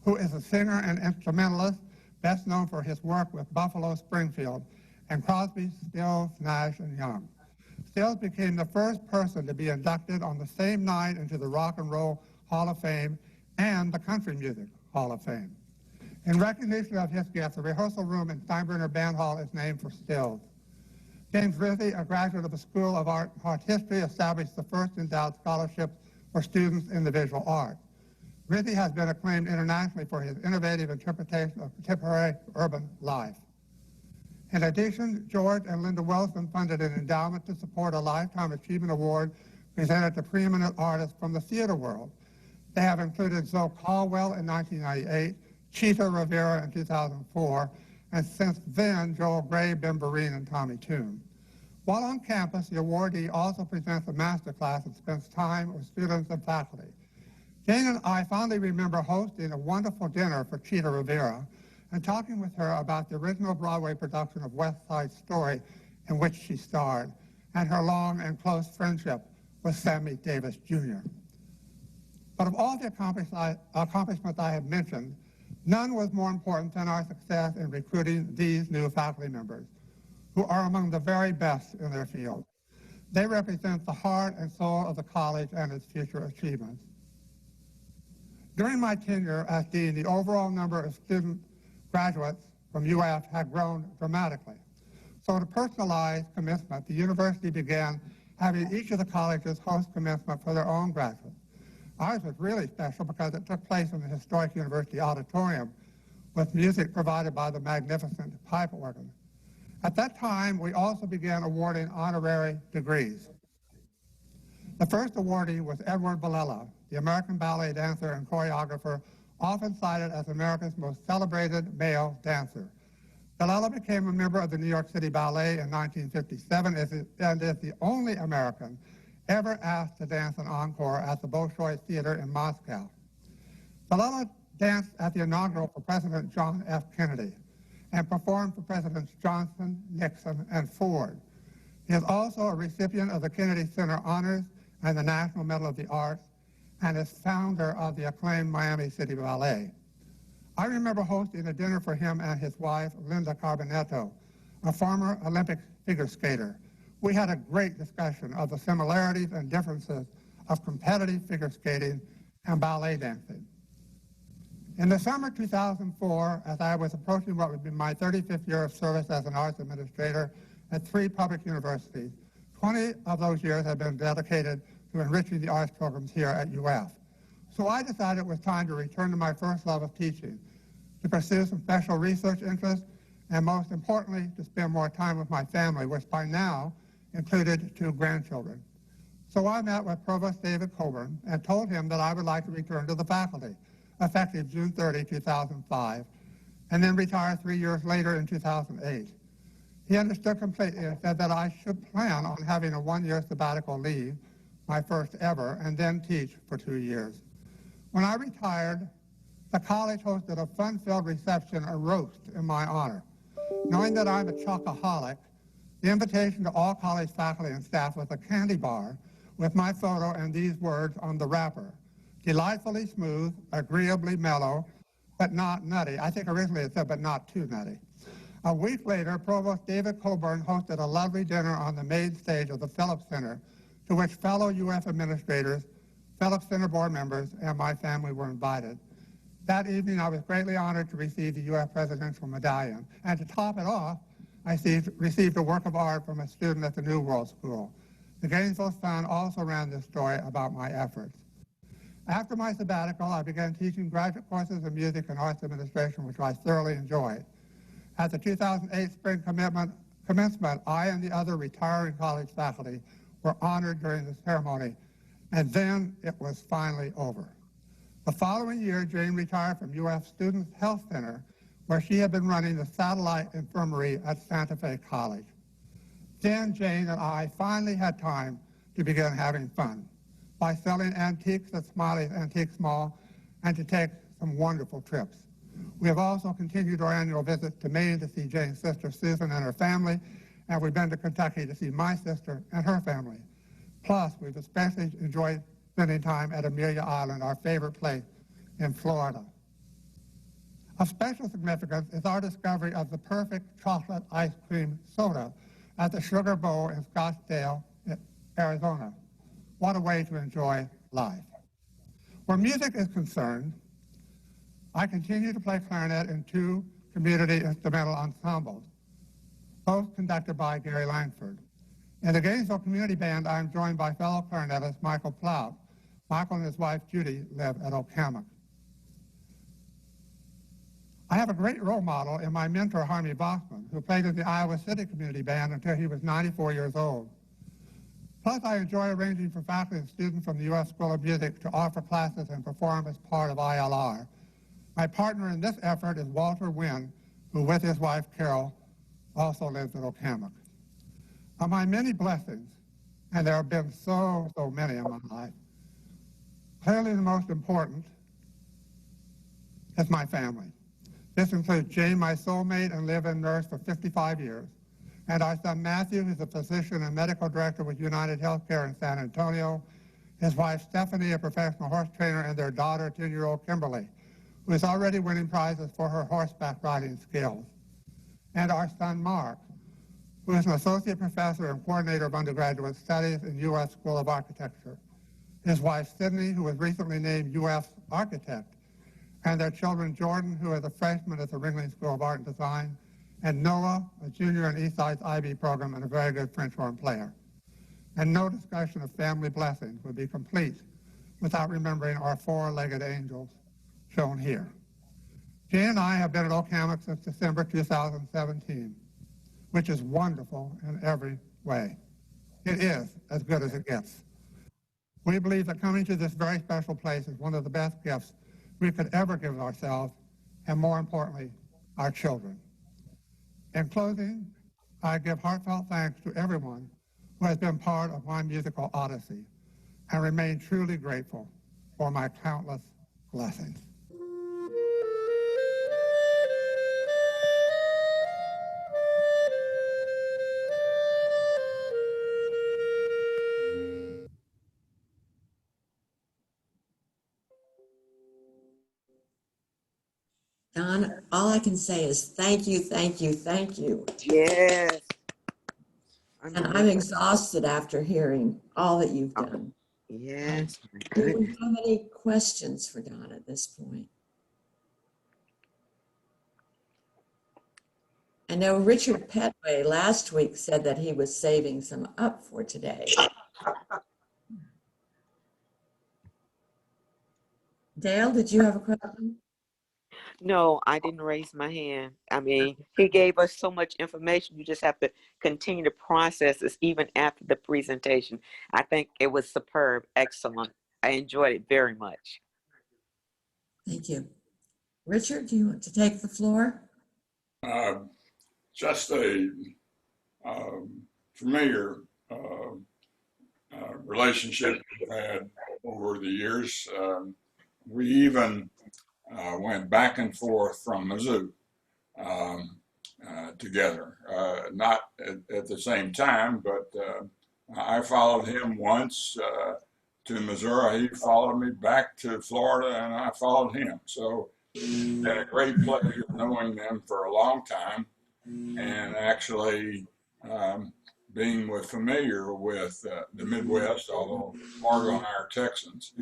who is a singer and instrumentalist, best known for his work with Buffalo Springfield and Crosby, Stills, Nash, and Young. Stills became the first person to be inducted on the same night into the Rock and Roll Hall of Fame and the Country Music Hall of Fame. In recognition of his gift, the rehearsal room in Steinbrenner Band Hall is named for Stills. James Rizzi, a graduate of the School of Art History, established the first endowed scholarships for students in the visual arts. Rizzi has been acclaimed internationally for his innovative interpretation of contemporary urban life. In addition, George and Linda Wilson funded an endowment to support a Lifetime Achievement Award presented to preeminent artists from the theater world. They have included Zoe Caldwell in 1998, Cheetah Rivera in 2004, and since then, Joel Gray, Ben Vereen, and Tommy Tune. While on campus, the awardee also presents a master class and spends time with students and faculty. Jane and I fondly remember hosting a wonderful dinner for Cheetah Rivera and talking with her about the original Broadway production of West Side Story in which she starred, and her long and close friendship with Sammy Davis Jr. But of all the accomplishments I have mentioned, none was more important than our success in recruiting these new faculty members, who are among the very best in their field. They represent the heart and soul of the college and its future achievements. During my tenure as dean, the overall number of student graduates from UF had grown dramatically. So to personalize commencement, the university began having each of the colleges host commencement for their own graduates. Ours was really special because it took place in the historic university auditorium with music provided by the magnificent pipe organ. At that time, we also began awarding honorary degrees. The first awardee was Edward Villella, the American ballet dancer and choreographer, often cited as America's most celebrated male dancer. Villella became a member of the New York City Ballet in 1957 and is the only American ever asked to dance an encore at the Bolshoi Theater in Moscow. Villella danced at the inaugural for President John F. Kennedy and performed for Presidents Johnson, Nixon, and Ford. He is also a recipient of the Kennedy Center Honors and the National Medal of the Arts, and is founder of the acclaimed Miami City Ballet. I remember hosting a dinner for him and his wife, Linda Carbonetto, a former Olympic figure skater. We had a great discussion of the similarities and differences of competitive figure skating and ballet dancing. In the summer 2004, as I was approaching what would be my 35th year of service as an arts administrator at 3 public universities, 20 of those years have been dedicated to enriching the arts programs here at UF. So I decided it was time to return to my first love of teaching, to pursue some special research interests, and most importantly, to spend more time with my family, which by now included 2 grandchildren. So I met with Provost David Coburn and told him that I would like to return to the faculty, effective June 30, 2005, and then retire 3 years later in 2008. He understood completely and said that I should plan on having a 1-year sabbatical leave, my first ever, and then teach for 2 years. When I retired, the college hosted a fun-filled reception, a roast in my honor. Knowing that I'm a chocoholic, the invitation to all college faculty and staff was a candy bar with my photo and these words on the wrapper: delightfully smooth, agreeably mellow, but not nutty. I think originally it said, but not too nutty. A week later, Provost David Coburn hosted a lovely dinner on the main stage of the Phillips Center, to which fellow UF administrators, Phillips Center board members, and my family were invited. That evening, I was greatly honored to receive the UF Presidential Medallion. And to top it off, I received a work of art from a student at the New World School. The Gainesville Sun also ran this story about my efforts. After my sabbatical, I began teaching graduate courses in music and arts administration, which I thoroughly enjoyed. At the 2008 spring commencement, I and the other retiring college faculty were honored during the ceremony, and then it was finally over. The following year, Jane retired from UF Students Health Center, where she had been running the satellite infirmary at Santa Fe College. Then Jane and I finally had time to begin having fun by selling antiques at Smiley's Antique Mall and to take some wonderful trips. We have also continued our annual visits to Maine to see Jane's sister Susan and her family, and we've been to Kentucky to see my sister and her family. Plus, we've especially enjoyed spending time at Amelia Island, our favorite place in Florida. Of special significance is our discovery of the perfect chocolate ice cream soda at the Sugar Beaux in Scottsdale, Arizona. What a way to enjoy life. Where music is concerned, I continue to play clarinet in 2 community instrumental ensembles, both conducted by Gary Langford. In the Gainesville Community Band, I am joined by fellow clarinetist Michael Plout. Michael and his wife Judy live at Okamuk. I have a great role model in my mentor, Harmy Bachman, who played in the Iowa City Community Band until he was 94 years old. Plus, I enjoy arranging for faculty and students from the U.S. School of Music to offer classes and perform as part of ILR. My partner in this effort is Walter Wynn, who with his wife Carol also lives at Okamuk. Of my many blessings, and there have been so many in my life, clearly the most important is my family. This includes Jane, my soulmate and live-in nurse for 55 years, and our son Matthew, who's a physician and medical director with United Healthcare in San Antonio, his wife Stephanie, a professional horse trainer, and their daughter, 10-year-old Kimberly, who is already winning prizes for her horseback riding skills, and our son Mark, who is an associate professor and coordinator of undergraduate studies in U.S. School of Architecture, his wife Sydney, who was recently named U.S. Architect, and their children Jordan, who is a freshman at the Ringling School of Art and Design, and Noah, a junior in Eastside's IB program and a very good French horn player. And no discussion of family blessings would be complete without remembering our 4-legged angels shown here. Jane and I have been at Okamuk since December 2017, which is wonderful in every way. It is as good as it gets. We believe that coming to this very special place is one of the best gifts we could ever give ourselves, and more importantly, our children. In closing, I give heartfelt thanks to everyone who has been part of my musical odyssey and remain truly grateful for my countless blessings. Don, all I can say is thank you, thank you, thank you. Yes. And I'm exhausted after hearing all that you've done. Yes. My Do we goodness. have any questions for Don at this point? I know Richard Petway last week said that he was saving some up for today. Dale, did you have a question? No, I didn't raise my hand. I mean, he gave us so much information. You just have to continue to process this even after the presentation. I think it was superb, excellent. I enjoyed it very much. Thank you. Richard, do you want to take the floor? Just a familiar relationship we've had over the years. We even went back and forth from Mizzou together, not at the same time, but I followed him once to Missouri. He followed me back to Florida, and I followed him. So had a great pleasure knowing them for a long time, and actually being familiar with the Midwest, although Margo and I are Texans.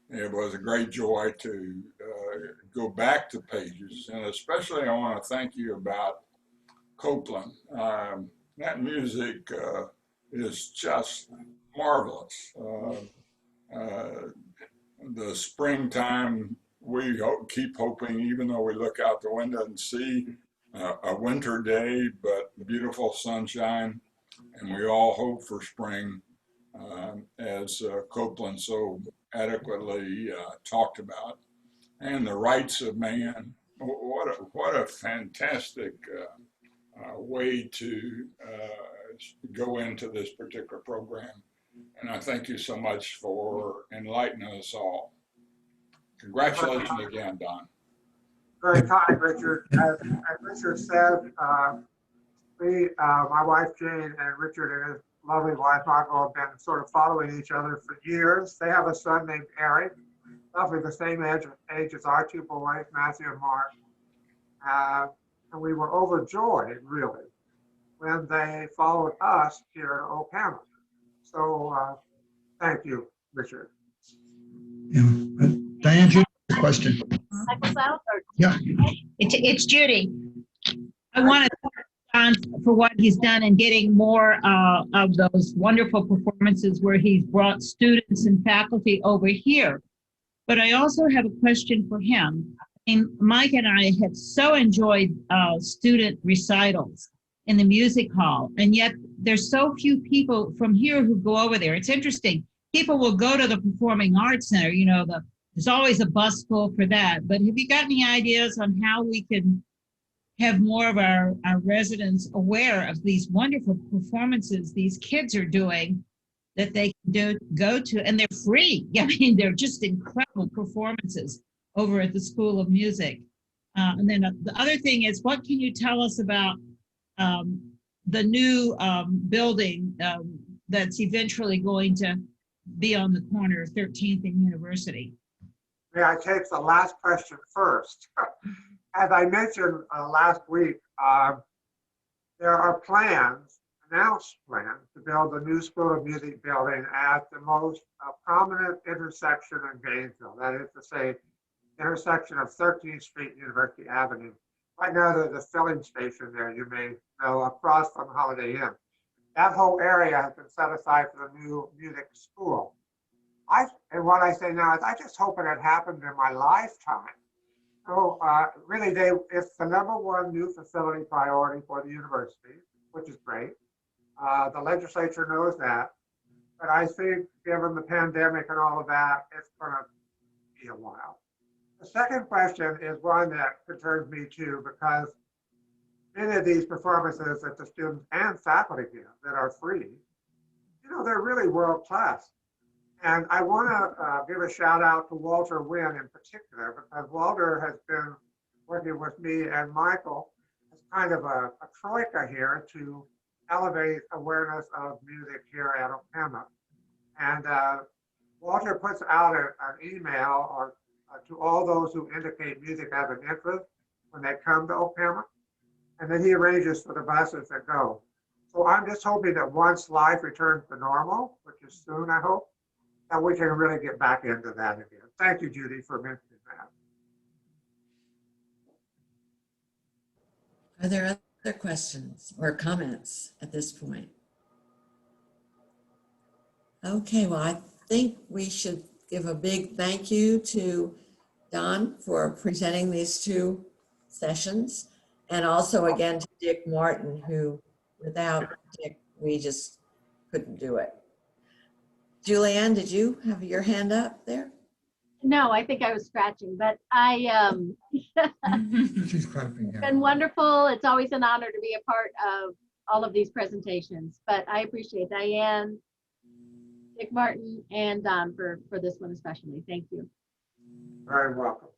It was a great joy to go back to Pages, and especially I want to thank you about Copland. That music is just marvelous. The springtime, we keep hoping, even though we look out the window and see a winter day, but beautiful sunshine, and we all hope for spring, as Copland so adequately talked about. And the rights of man, what a fantastic way to go into this particular program. And I thank you so much for enlightening us all. Congratulations again, Don. Very kind, Richard. As Richard said, my wife Jane and Richard and his lovely wife Margot have been sort of following each other for years. They have a son named Eric, roughly the same age as our two boys, Matthew and Mark. And we were overjoyed, really, when they followed us here in Ocala. So thank you, Richard. Yeah. Diane, Judy, question. Michael South or Yeah. It's Judy. I want to thank Don for what he's done in getting more of those wonderful performances where he's brought students and faculty over here. But I also have a question for him. I mean, Mike and I have so enjoyed student recitals in the music hall, and yet there's so few people from here who go over there. It's interesting. People will go to the Performing Arts Center, you know, there's always a bus full for that. But have you got any ideas on how we can have more of our residents aware of these wonderful performances these kids are doing that they can go to, and they're free. I mean, they're just incredible performances over at the School of Music. And then the other thing is, what can you tell us about the new building that's eventually going to be on the corner of 13th and University? May I take the last question first? As I mentioned last week, there are announced plans to build a new School of Music building at the most prominent intersection in Gainesville. That is to say, intersection of 13th Street and University Avenue. Right now, there's a filling station there, you may know, across from Holiday Inn. That whole area has been set aside for the new music school. And what I say now is, I just hope it had happened in my lifetime. So really, it's the #1 new facility priority for the university, which is great. The legislature knows that. But I think given the pandemic and all of that, it's going to be a while. The second question is one that concerns me too, because many of these performances that the students and faculty give that are free, you know, they're really world class. And I want to give a shout out to Walter Wynn in particular, because Walter has been working with me and Michael as kind of a troika here to elevate awareness of music here at Ocala. And Walter puts out an email or to all those who indicate music have an interest when they come to Oklahoma. And then he arranges for the buses that go. So I'm just hoping that once life returns to normal, which is soon, I hope, that we can really get back into that again. Thank you, Judy, for mentioning that. Are there other questions or comments at this point? Okay, well, I think we should give a big thank you to Don for presenting these two sessions, and also again to Dick Martin, who without Dick, we just couldn't do it. Julianne, did you have your hand up there? No, I think I was scratching, but She's clapping. it's Yeah. been wonderful. It's always an honor to be a part of all of these presentations, but I appreciate Diane, Dick Martin, and Don for this one especially. Thank you. Very welcome.